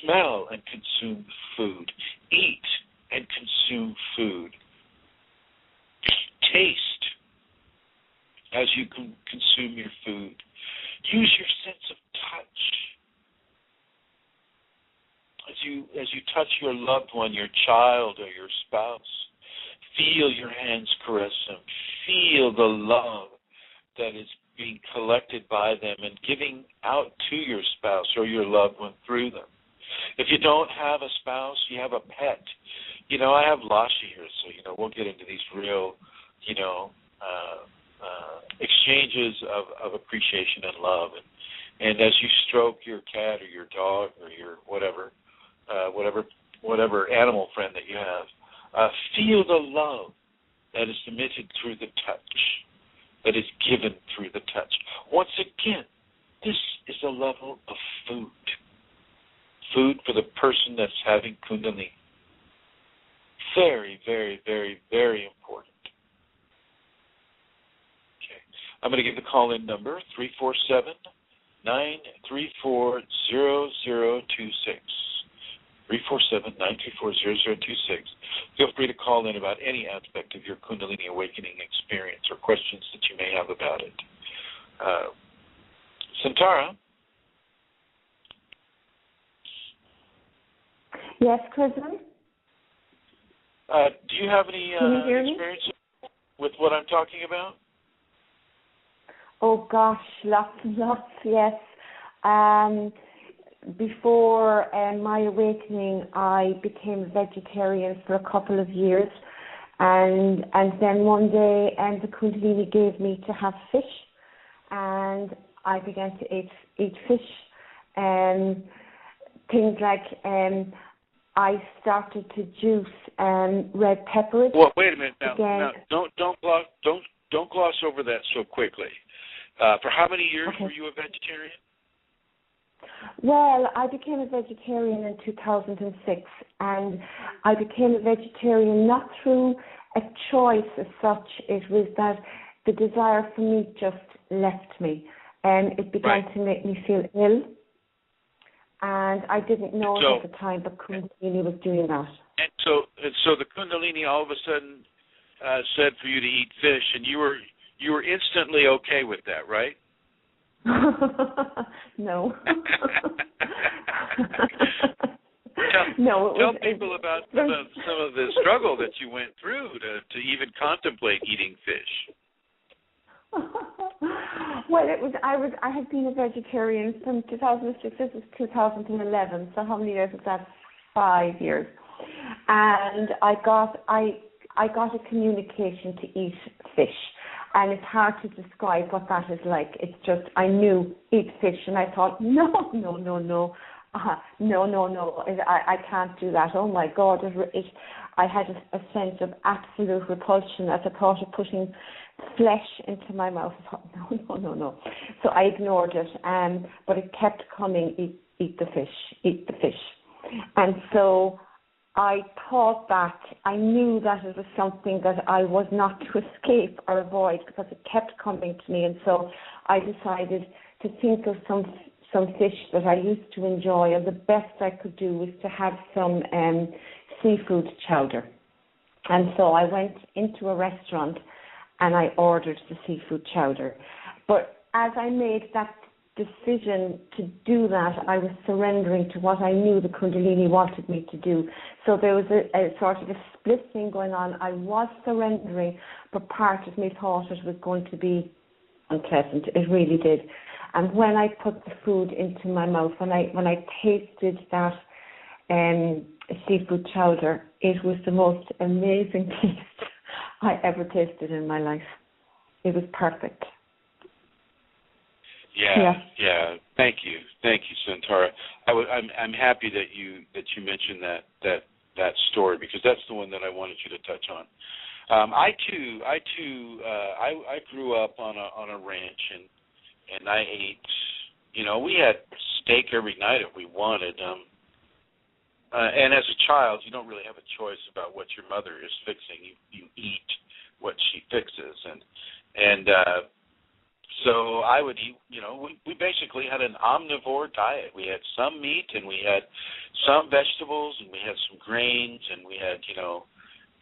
Smell and consume food. Eat and consume food. Taste as you consume your food. Use your sense of touch. As you touch your loved one, your child or your spouse, feel your hands caress them. Feel the love that is being collected by them and giving out to your spouse or your loved one through them. If you don't have a spouse, you have a pet. I have Lasha here, so, we'll get into these real, exchanges of appreciation and love. And as you stroke your cat or your dog or your whatever animal friend that you have, feel the love that is emitted through the touch, that is given through the touch. Once again, this is a level of food. Food for the person that's having Kundalini. Very, very, very, very important. Okay. I'm going to give the call-in number, 347-934-0026. 347-934-0026. Feel free to call in about any aspect of your Kundalini awakening experience or questions that you may have about it. Santara? Yes, Chrism? Do you have any experience with what I'm talking about? Oh, gosh, lots and lots, yes. before my awakening, I became a vegetarian for a couple of years, and then one day, the Kundalini gave me to have fish, and I began to eat fish, and things like I started to juice red pepper. Well, wait a minute now. Don't gloss over that so quickly. For how many years were you a vegetarian? Well, I became a vegetarian in 2006, and I became a vegetarian not through a choice as such. It was that the desire for meat just left me, and it began to make me feel ill, and I didn't know it at the time, but Kundalini was doing that. And so the Kundalini all of a sudden said for you to eat fish, and you were instantly okay with that, right? No. Tell people about some of the struggle that you went through to even contemplate eating fish. Well, I had been a vegetarian from 2006. This was 2011. So how many years was that? 5 years. And I got a communication to eat fish. And it's hard to describe what that is like. It's just, I knew, eat fish, and I thought, no, I can't do that. Oh my God, I had a sense of absolute repulsion as I thought of putting flesh into my mouth. I thought, no. So I ignored it, but it kept coming, eat the fish. And so I thought that, I knew that it was something that I was not to escape or avoid because it kept coming to me. And so I decided to think of some fish that I used to enjoy, and the best I could do was to have some seafood chowder. And so I went into a restaurant and I ordered the seafood chowder. But as I made that decision to do that, I was surrendering to what I knew the Kundalini wanted me to do. So there was a sort of a split thing going on. I was surrendering, but part of me thought it was going to be unpleasant. It really did. And when I put the food into my mouth, when I tasted that seafood chowder, it was the most amazing taste I ever tasted in my life. It was perfect. Yeah. Thank you, Santara. I'm happy that you mentioned that story, because that's the one that I wanted you to touch on. I grew up on a ranch, and I ate. We had steak every night if we wanted. And as a child, you don't really have a choice about what your mother is fixing. You eat what she fixes, and so I would eat. We basically had an omnivore diet. We had some meat, and we had some vegetables, and we had some grains, and we had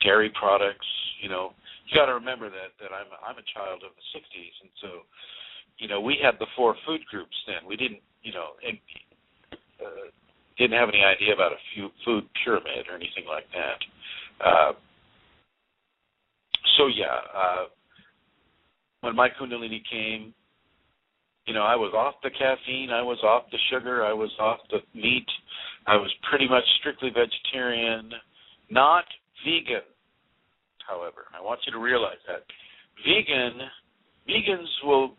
dairy products. You got to remember that I'm a child of the '60s, and so we had the 4 food groups then. We didn't didn't have any idea about a food pyramid or anything like that. When my Kundalini came, I was off the caffeine, I was off the sugar, I was off the meat. I was pretty much strictly vegetarian, not vegan. However, I want you to realize that vegans will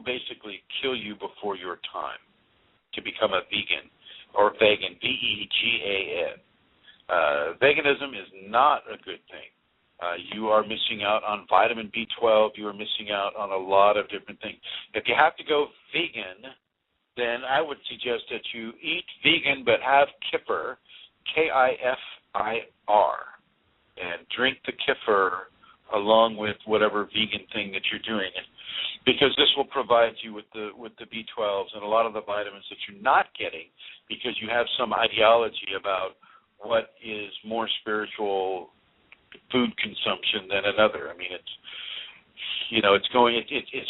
basically kill you before your time to become a vegan or vegan, V-E-G-A-N. Veganism is not a good thing. You are missing out on vitamin B12. You are missing out on a lot of different things. If you have to go vegan, then I would suggest that you eat vegan but have kefir, K-I-F-I-R, and drink the kefir along with whatever vegan thing that you're doing, because this will provide you with the B12s and a lot of the vitamins that you're not getting because you have some ideology about what is more spiritual food consumption than another. I mean, it's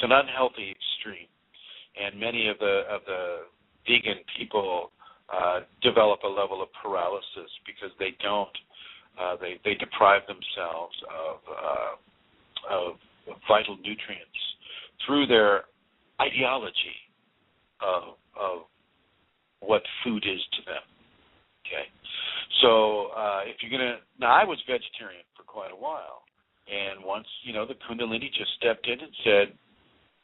an unhealthy extreme, and many of the vegan people develop a level of paralysis because they deprive themselves of vital nutrients through their ideology of what food is to them. Okay, so if you're gonna, now I was vegetarian for quite a while, and once the Kundalini just stepped in and said,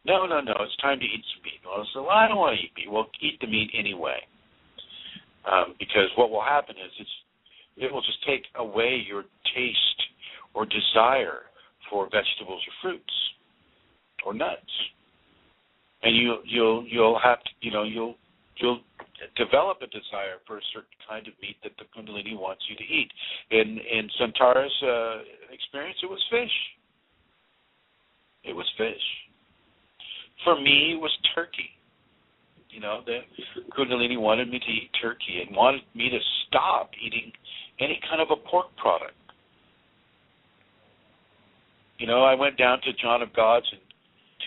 no, it's time to eat some meat. Well, I said, I don't want to eat meat. Well, eat the meat anyway, because what will happen is it will just take away your taste or desire for vegetables or fruits or nuts, and you'll have to you'll develop a desire for a certain kind of meat that the Kundalini wants you to eat. In Santara's experience, it was fish. It was fish. For me, it was turkey. The Kundalini wanted me to eat turkey and wanted me to stop eating any kind of a pork product. I went down to John of God's in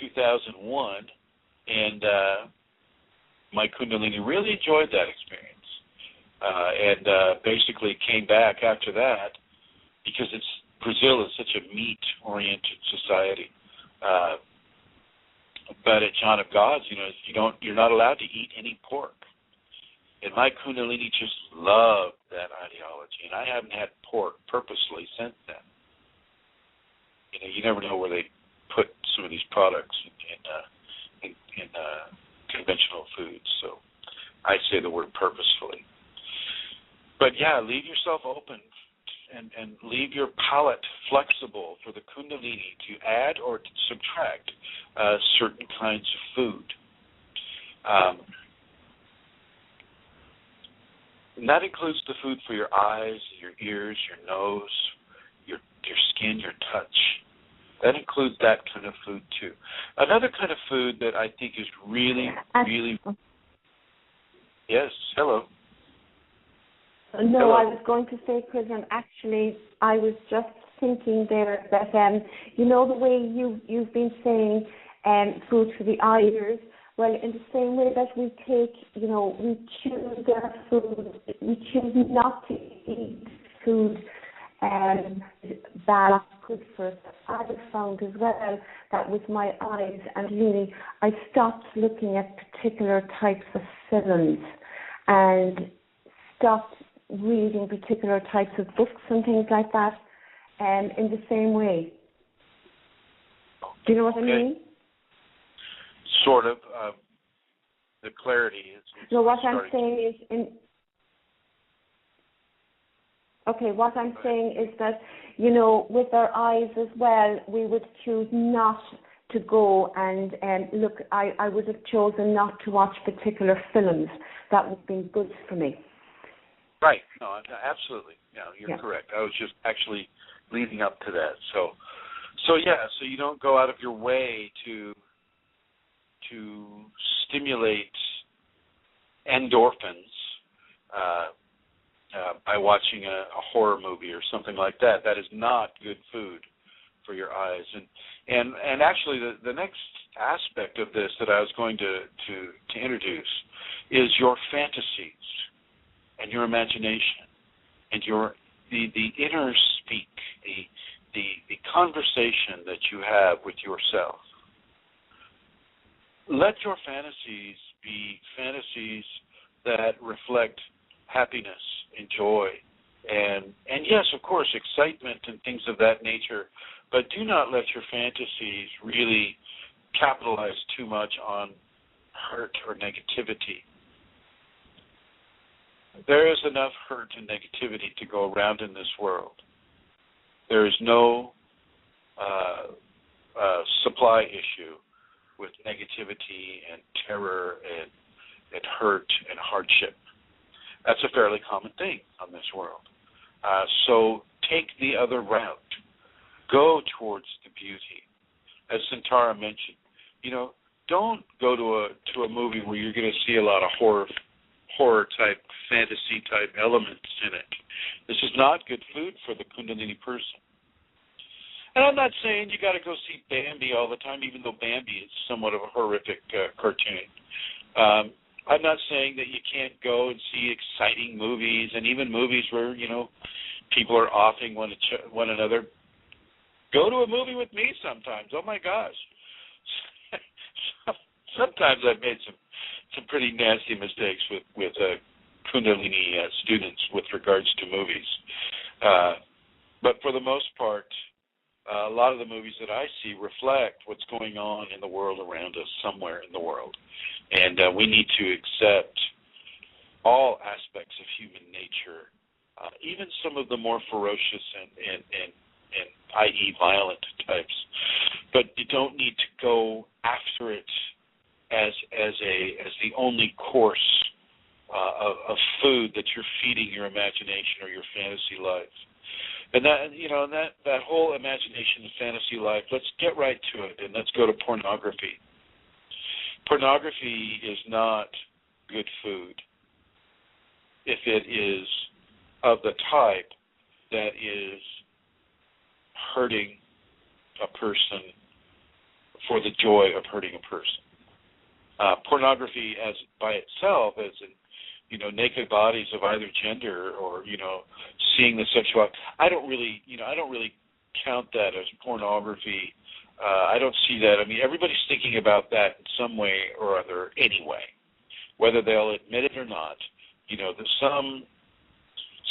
2001, and my Kundalini really enjoyed that experience, and basically came back after that because Brazil is such a meat-oriented society. But at John of God's, you're not allowed to eat any pork, and my Kundalini just loved that ideology, and I haven't had pork purposely since then. You never know where they put some of these products in conventional foods, so I say the word purposefully. But yeah, leave yourself open and leave your palate flexible for the Kundalini to add or to subtract certain kinds of food. And that includes the food for your eyes, your ears, your nose, your skin, your touch. That includes that kind of food too. Another kind of food that I think is really, really... Yes, hello. No, hello. I was going to say, Chrism, actually, I was just thinking there that, the way you've been saying food for the ears, well, in the same way that we take, we choose our food, we choose not to eat food bad, good for us. I have found as well that with my eyes and really, I stopped looking at particular types of films and stopped reading particular types of books and things like that in the same way. Do you know what I mean? Sort of. The clarity is... No, what I'm saying is... what I'm saying is that, with our eyes as well, we would choose not to go and look. I would have chosen not to watch particular films that would have been good for me. Right. No, absolutely. No, you're correct. I was just actually leading up to that. So you don't go out of your way to stimulate endorphins by watching a horror movie or something like that. That is not good food for your eyes. And actually, the next aspect of this that I was going to introduce is your fantasies and your imagination and the inner speak, the conversation that you have with yourself. Let your fantasies be fantasies that reflect happiness and joy and yes, of course, excitement and things of that nature, but do not let your fantasies really capitalize too much on hurt or negativity. There is enough hurt and negativity to go around in this world. There is no supply issue with negativity and terror and hurt and hardship. That's a fairly common thing on this world. So take the other route. Go towards the beauty. As Santara mentioned, don't go to a movie where you're going to see a lot of horror type, fantasy type elements in it. This is not good food for the Kundalini person. And I'm not saying you got to go see Bambi all the time, even though Bambi is somewhat of a horrific cartoon. I'm not saying that you can't go and see exciting movies, and even movies where, people are offing one another. Go to a movie with me sometimes. Oh, my gosh. Sometimes I've made some pretty nasty mistakes with Kundalini students with regards to movies. But for the most part, a lot of the movies that I see reflect what's going on in the world around us, somewhere in the world. And we need to accept all aspects of human nature, even some of the more ferocious and i.e. violent types. But you don't need to go after it as the only course of food that you're feeding your imagination or your fantasy life. And that whole imagination and fantasy life, let's get right to it, and let's go to pornography. Pornography is not good food if it is of the type that is hurting a person for the joy of hurting a person. Pornography as by itself, as in, naked bodies of either gender, or seeing the sexual. I don't really count that as pornography. I don't see that. I mean, everybody's thinking about that in some way or other anyway, whether they'll admit it or not. There's some,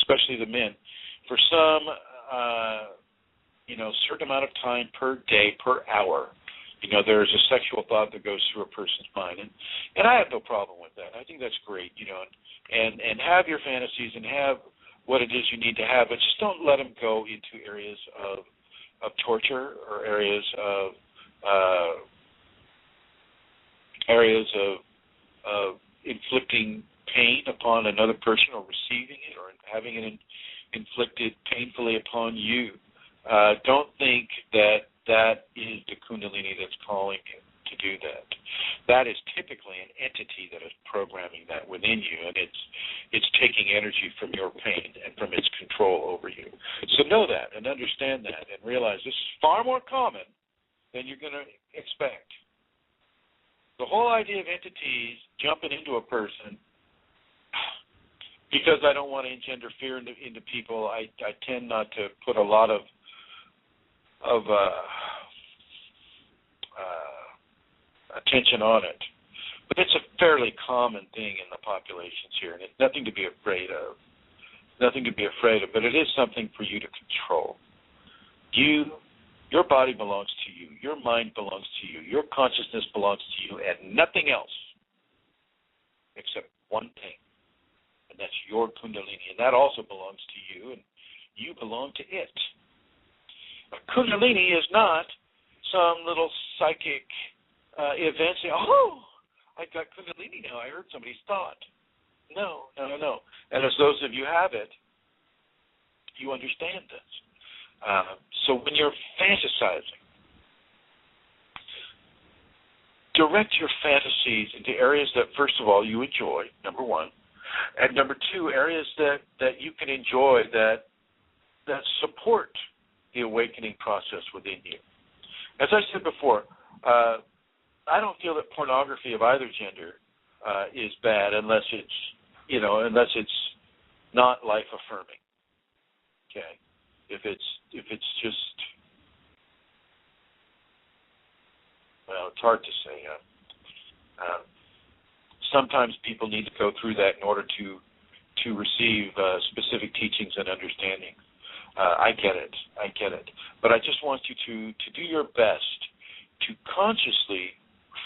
especially the men, for some, certain amount of time per day, per hour, there's a sexual thought that goes through a person's mind, and I have no problem with that. I think that's great, and have your fantasies and have what it is you need to have, but just don't let them go into areas of torture or areas of inflicting pain upon another person, or receiving it, or having it inflicted painfully upon you. Don't think that is the Kundalini that's calling you to do that. That is typically an entity that is programming that within you, and it's taking energy from your pain and from its control over you. So know that and understand that and realize this is far more common than you're going to expect. The whole idea of entities jumping into a person, because I don't want to engender fear into people, I tend not to put a lot of attention on it. But it's a fairly common thing in the populations here, and it's nothing to be afraid of. Nothing to be afraid of, but it is something for you to control. Your body belongs to you. Your mind belongs to you. Your consciousness belongs to you, and nothing else except one thing, and that's your Kundalini, and that also belongs to you, and you belong to it. A Kundalini is not some little psychic event saying, oh, I got Kundalini now, I heard somebody's thought. No. And as those of you have it, you understand this. So when you're fantasizing, direct your fantasies into areas that, first of all, you enjoy, number one, and number two, areas that you can enjoy that support the awakening process within you. As I said before, I don't feel that pornography of either gender is bad unless it's not life affirming. Okay, if it's just, well, it's hard to say. Sometimes people need to go through that in order to receive specific teachings and understanding. I get it. But I just want you to do your best to consciously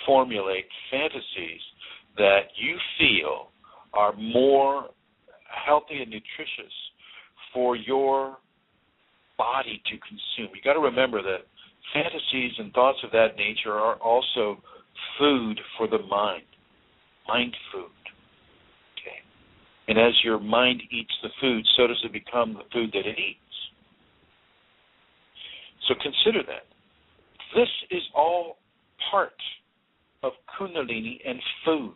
formulate fantasies that you feel are more healthy and nutritious for your body to consume. You got to remember that fantasies and thoughts of that nature are also food for the mind food. Okay, and as your mind eats the food, so does it become the food that it eats. So consider that. This is all part of Kundalini and food.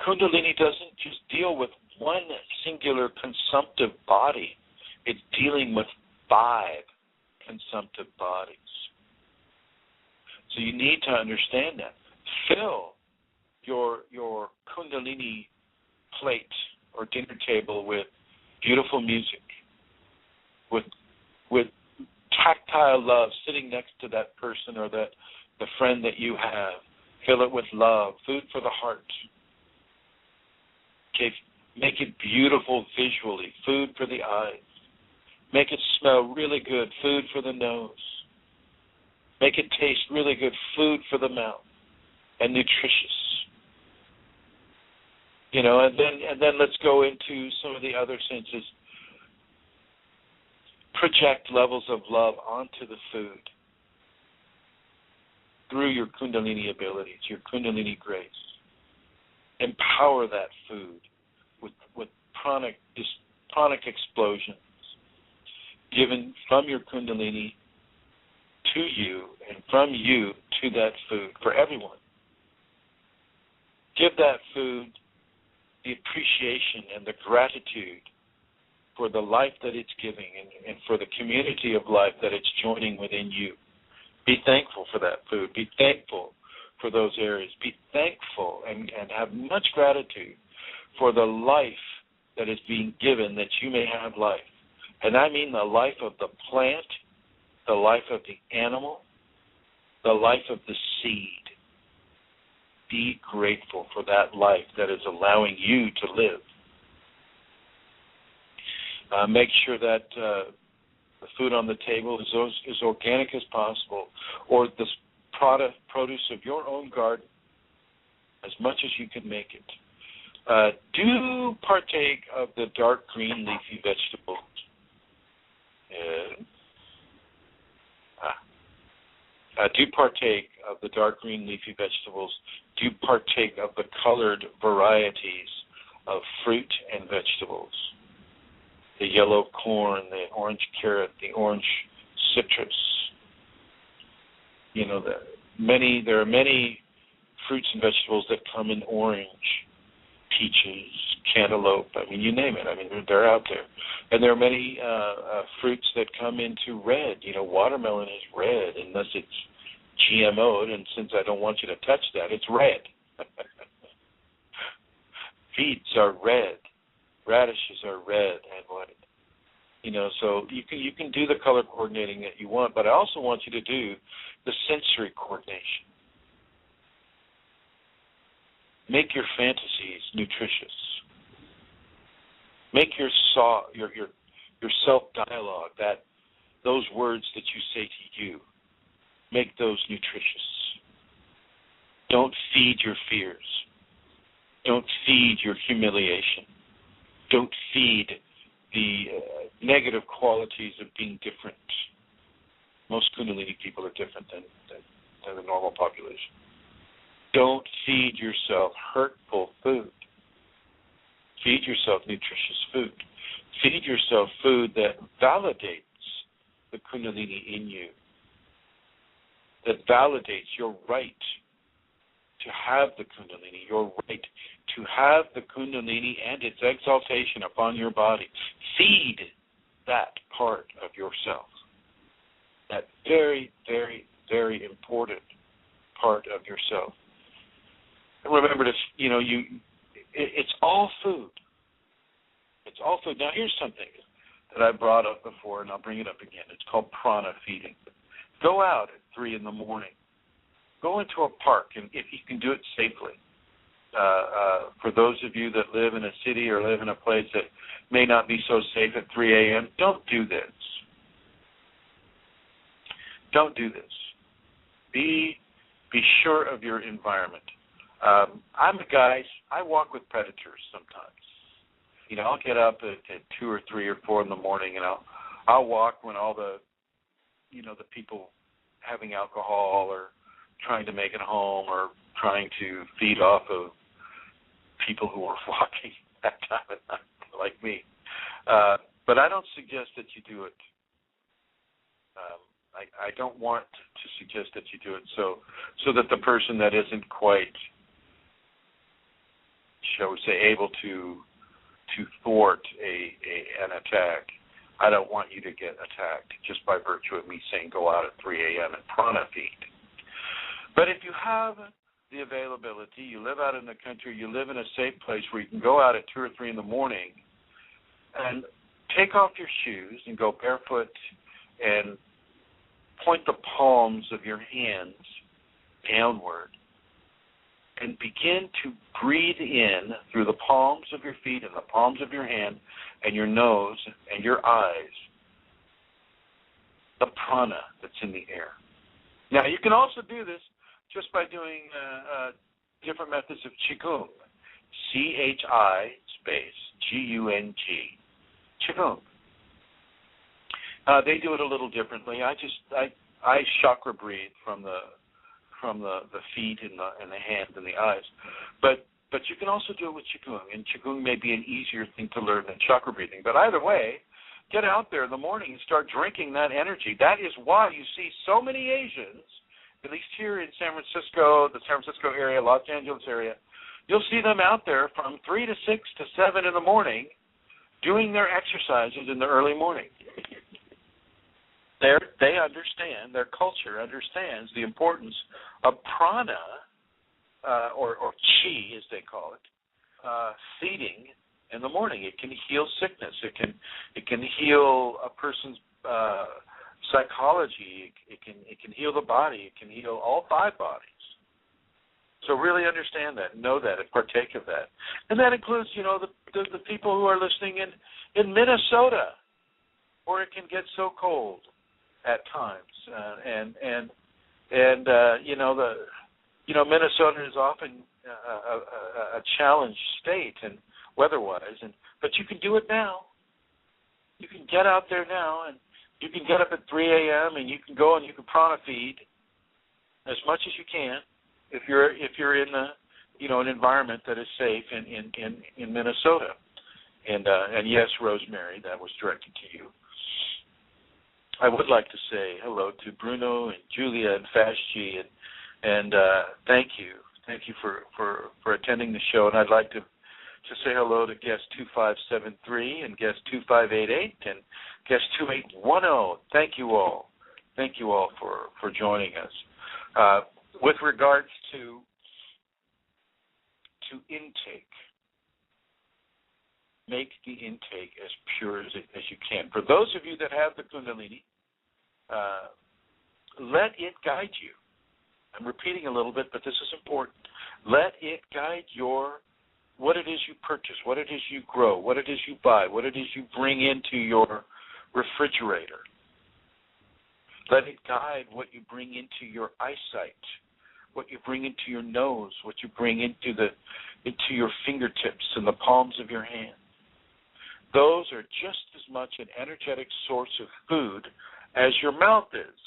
Kundalini doesn't just deal with one singular consumptive body. It's dealing with 5 consumptive bodies. So you need to understand that. Fill your Kundalini plate or dinner table with beautiful music, with tactile love, sitting next to that person or the friend that you have, Fill it with love, food for the heart. Okay, make it beautiful visually, food for the eyes. Make it smell really good, food for the nose. Make it taste really good, food for the mouth, and nutritious. You know, and then let's go into some of the other senses. Project levels of love onto the food through your Kundalini abilities, your Kundalini grace. Empower that food with pranic explosions given from your Kundalini to you and from you to that food for everyone. Give that food the appreciation and the gratitude for the life that it's giving and for the community of life that it's joining within you. Be thankful for that food. Be thankful for those areas. Be thankful and have much gratitude for the life that is being given that you may have life. And I mean the life of the plant, the life of the animal, the life of the seed. Be grateful for that life that is allowing you to live. Make sure that the food on the table is as organic as possible, or the produce of your own garden, as much as you can make it. Do partake of the dark green leafy vegetables. Do partake of the dark green leafy vegetables. Do partake of the colored varieties of fruit and vegetables. The yellow corn, the orange carrot, the orange citrus. You know, there are many fruits and vegetables that come in orange, peaches, cantaloupe. I mean, you name it. I mean, they're out there. And there are many fruits that come into red. You know, watermelon is red unless it's GMO'd, and since I don't want you to touch that, it's red. Beets are red. Radishes are red and white. You know, so you can do the color coordinating that you want, but I also want you to do the sensory coordination. Make your fantasies nutritious. Make your self-dialogue, those words that you say to you, make those nutritious. Don't feed your fears. Don't feed your humiliation. Don't feed the negative qualities of being different. Most Kundalini people are different than the normal population. Don't feed yourself hurtful food. Feed yourself nutritious food. Feed yourself food that validates the Kundalini in you, that validates your right to have the Kundalini, your right to have the Kundalini and its exaltation upon your body. Feed that part of yourself, that very, very, very important part of yourself. And remember to, it's all food. It's all food. Now, here's something that I brought up before, and I'll bring it up again. It's called prana feeding. Go out at 3 in the morning. Go into a park, and if you can do it safely. For those of you that live in a city or live in a place that may not be so safe at 3 a.m., don't do this. Don't do this. Be sure of your environment. I'm a guy, I walk with predators sometimes. You know, I'll get up at 2 or 3 or 4 in the morning, and I'll walk when all the people having alcohol or trying to make it home or trying to feed off of people who are walking that time of night, like me. But I don't suggest that you do it. I don't want to suggest that you do it so that the person that isn't quite, shall we say, able to thwart an attack, I don't want you to get attacked just by virtue of me saying go out at 3 a.m. and prana feed. But if you have the availability, you live out in the country, you live in a safe place where you can go out at 2 or 3 in the morning and take off your shoes and go barefoot and point the palms of your hands downward and begin to breathe in through the palms of your feet and the palms of your hand and your nose and your eyes the prana that's in the air. Now, you can also do this just by doing different methods of Qigong. C-H-I space G-U-N-G. Qigong. They do it a little differently. I chakra breathe from the feet and the hands and the eyes, but you can also do it with Qigong, and Qigong may be an easier thing to learn than chakra breathing. But either way, get out there in the morning and start drinking that energy. That is why you see so many Asians, at least here in San Francisco, the San Francisco area, Los Angeles area. You'll see them out there from 3 to 6 to 7 in the morning doing their exercises in the early morning. They understand, their culture understands the importance of prana, or chi as they call it, feeding in the morning. It can heal sickness. It can heal a person's psychology. It can heal the body. It can heal all 5 bodies. So really understand that, know that, and partake of that. And that includes, the people who are listening in Minnesota, where it can get so cold at times, Minnesota is often a challenged state and weather-wise, but you can do it now. You can get out there now, and you can get up at 3 a.m. and you can go and you can prana feed as much as you can if you're in an environment that is safe in Minnesota. And yes, Rosemary, that was directed to you. I would like to say hello to Bruno and Julia and Fashji, and thank you for attending the show. And I'd like to say hello to guest 2573 and guest 2588 and guest 2810. Thank you all for joining us. With regards to intake, make the intake as pure as you can. For those of you that have the Kundalini, let it guide you. I'm repeating a little bit, but this is important. Let it guide what it is you purchase, what it is you grow, what it is you buy, what it is you bring into your refrigerator. Let it guide what you bring into your eyesight, what you bring into your nose, what you bring into your fingertips and the palms of your hand. Those are just as much an energetic source of food as your mouth is.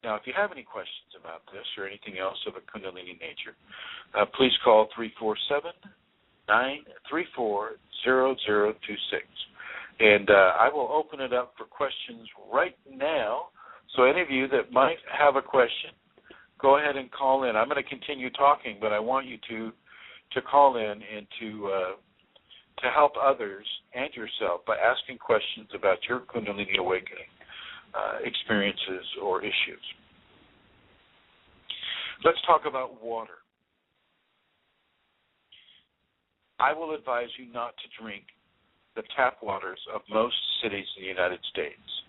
Now, if you have any questions about this or anything else of a Kundalini nature, please call 347-934-0026. And I will open it up for questions right now. So any of you that might have a question, go ahead and call in. I'm going to continue talking, but I want you to call in and to help others and yourself by asking questions about your Kundalini awakening experiences or issues. Let's talk about water. I will advise you not to drink the tap waters of most cities in the United States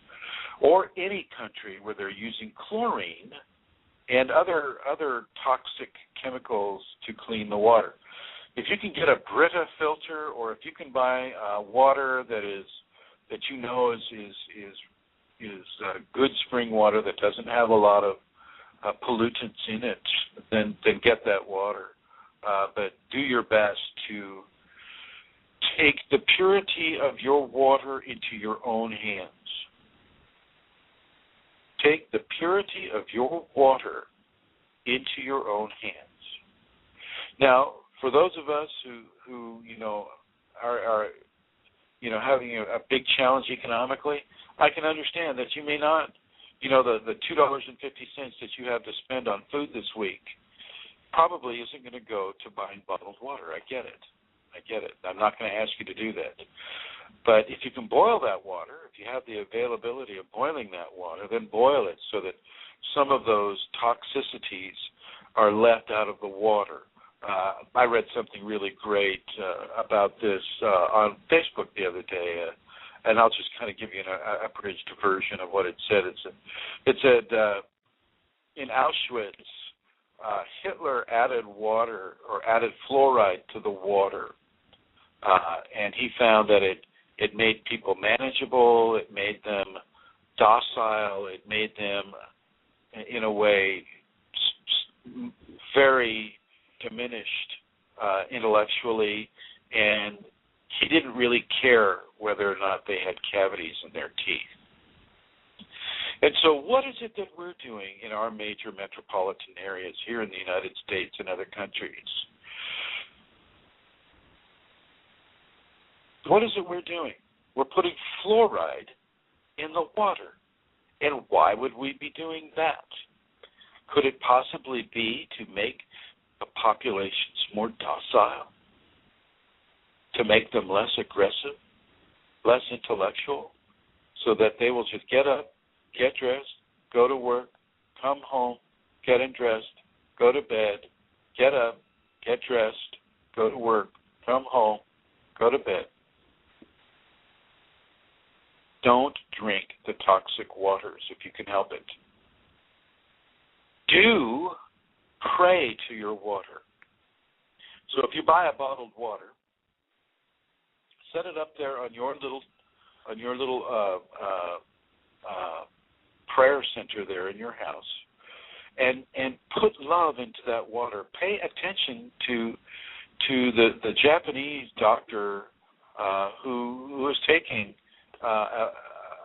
or any country where they're using chlorine and other toxic chemicals to clean the water. If you can get a Brita filter, or if you can buy water that you know is good spring water that doesn't have a lot of pollutants in it, then get that water. But do your best to take the purity of your water into your own hands. Take the purity of your water into your own hands. Now, for those of us who are having a big challenge economically, I can understand that you may not, the $2.50 that you have to spend on food this week probably isn't going to go to buying bottled water. I get it. I'm not going to ask you to do that. But if you can boil that water, if you have the availability of boiling that water, then boil it so that some of those toxicities are left out of the water. I read something really great about this on Facebook the other day, and I'll just kind of give you an abridged version of what it said. It said, in Auschwitz, Hitler added water or added fluoride to the water, and he found that it made people manageable, it made them docile, it made them, in a way, very diminished intellectually, and he didn't really care whether or not they had cavities in their teeth. And so what is it that we're doing in our major metropolitan areas here in the United States and other countries? What is it we're doing? We're putting fluoride in the water. And why would we be doing that? Could it possibly be to make the populations more docile? To make them less aggressive, less intellectual, so that they will just get up, get dressed, go to work, come home, get undressed, go to bed, get up, get dressed, go to work, come home, go to bed. Don't drink the toxic waters if you can help it. Do pray to your water. So if you buy a bottled water, set it up there on your little prayer center there in your house, and put love into that water. Pay attention to the Japanese doctor who is taking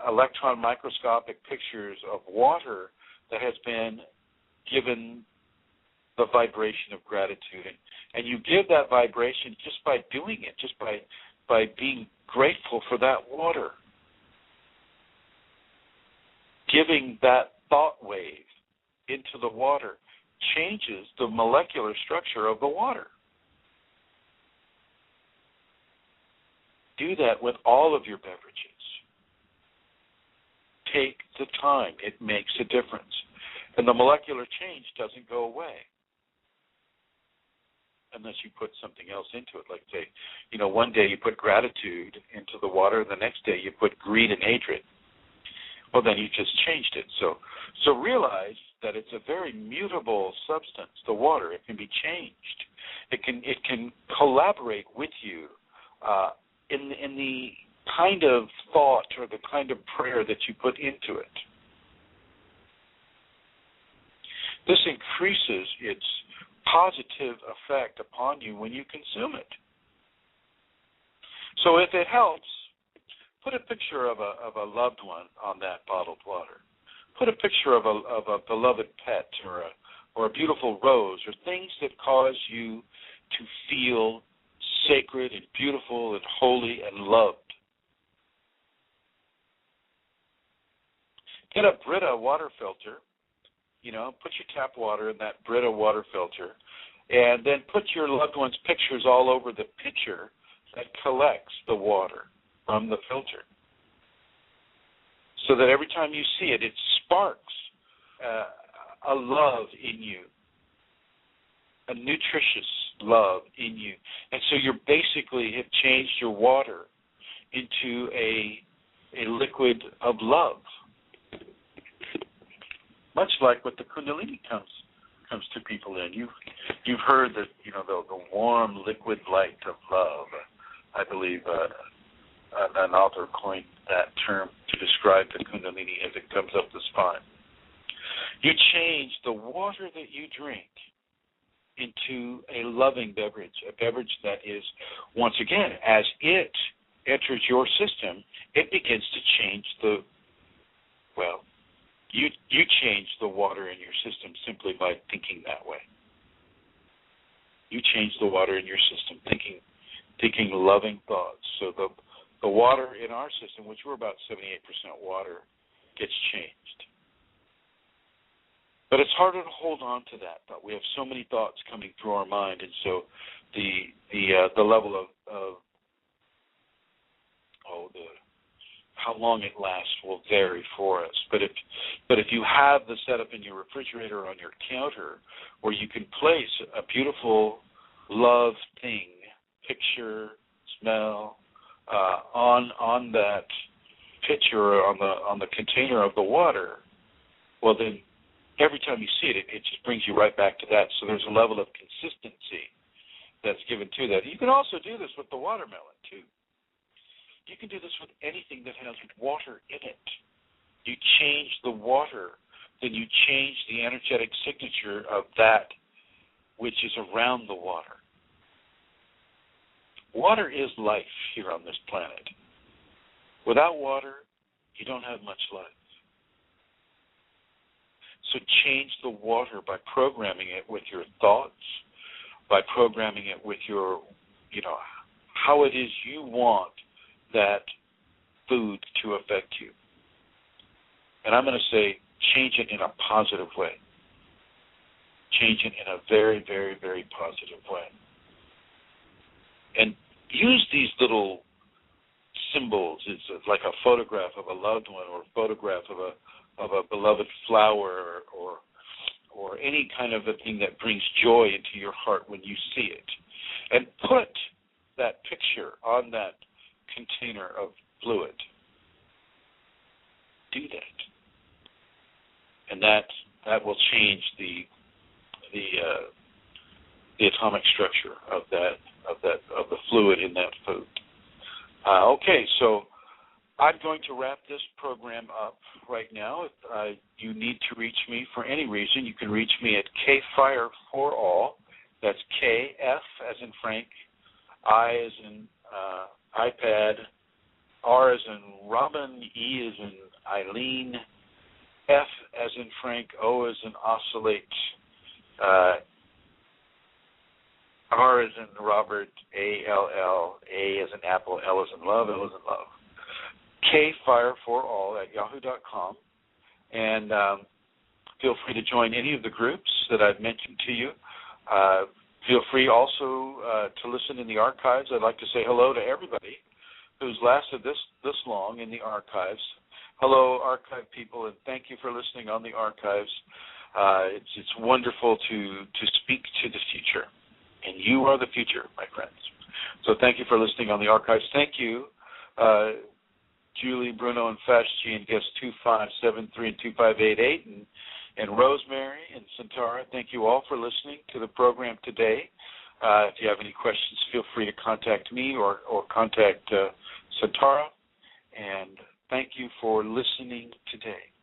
electron microscopic pictures of water that has been given the vibration of gratitude, and you give that vibration just by doing it, just by being grateful for that water. Giving that thought wave into the water changes the molecular structure of the water. Do that with all of your beverages. Take the time. It makes a difference. And the molecular change doesn't go away unless you put something else into it. Like, say, one day you put gratitude into the water, and the next day you put greed and hatred. Well, then you just changed it. So realize that it's a very mutable substance, the water. It can be changed. It can collaborate with you in the kind of thought or the kind of prayer that you put into it. This increases its positive effect upon you when you consume it. So if it helps, put a picture of a loved one on that bottled water. Put a picture of a beloved pet or a beautiful rose, or things that cause you to feel sacred and beautiful and holy and loved. Get a Brita water filter. Put your tap water in that Brita water filter, and then put your loved one's pictures all over the pitcher that collects the water from the filter, so that every time you see it, it sparks a love in you, a nutritious love in you. And so you basically have changed your water into a liquid of love, much like what the Kundalini comes to people in. You've heard that the warm liquid light of love. I believe an author coined that term to describe the Kundalini as it comes up the spine. You change the water that you drink into a loving beverage, a beverage that is, once again, as it enters your system, it begins to change you change the water in your system simply by thinking that way. You change the water in your system thinking loving thoughts. So the water in our system, which we're about 78% water, gets changed. But it's harder to hold on to that thought. We have so many thoughts coming through our mind, and so the level of how long it lasts will vary for us. But if you have the setup in your refrigerator on your counter where you can place a beautiful love thing, picture, smell, on that pitcher or on the container of the water, well then every time you see it, it just brings you right back to that. So there's a level of consistency that's given to that. You can also do this with the watermelon, too. You can do this with anything that has water in it. You change the water, then you change the energetic signature of that which is around the water. Water is life here on this planet. Without water, you don't have much life. So change the water by programming it with your thoughts, by programming it with your, how it is you want that food to affect you. And I'm going to say change it in a positive way. Change it in a very, very, very positive way. And use these little symbols. It's like a photograph of a loved one, or a photograph of a beloved flower, or any kind of a thing that brings joy into your heart when you see it. And put that picture on that container of fluid. Do that. And that will change the atomic structure of the fluid in that food. Okay, so I'm going to wrap this program up right now. If you need to reach me for any reason, you can reach me at KFireForAll. That's KF as in Frank, I as in iPad, R as in Robin, E as in Eileen, F as in Frank, O as in Oscillate, R as in Robert, ALL, A as in Apple, L as in Love, L as in Love. KFireForAll at yahoo.com. And feel free to join any of the groups that I've mentioned to you. Feel free also to listen in the archives. I'd like to say hello to everybody who's lasted this long in the archives. Hello, archive people, and thank you for listening on the archives. It's wonderful to speak to the future, and you are the future, my friends. So thank you for listening on the archives. Thank you, Julie, Bruno, and Fashji, and guests 2573 and 2588, and Rosemary and Santara. Thank you all for listening to the program today. If you have any questions, feel free to contact me or contact Santara. And thank you for listening today.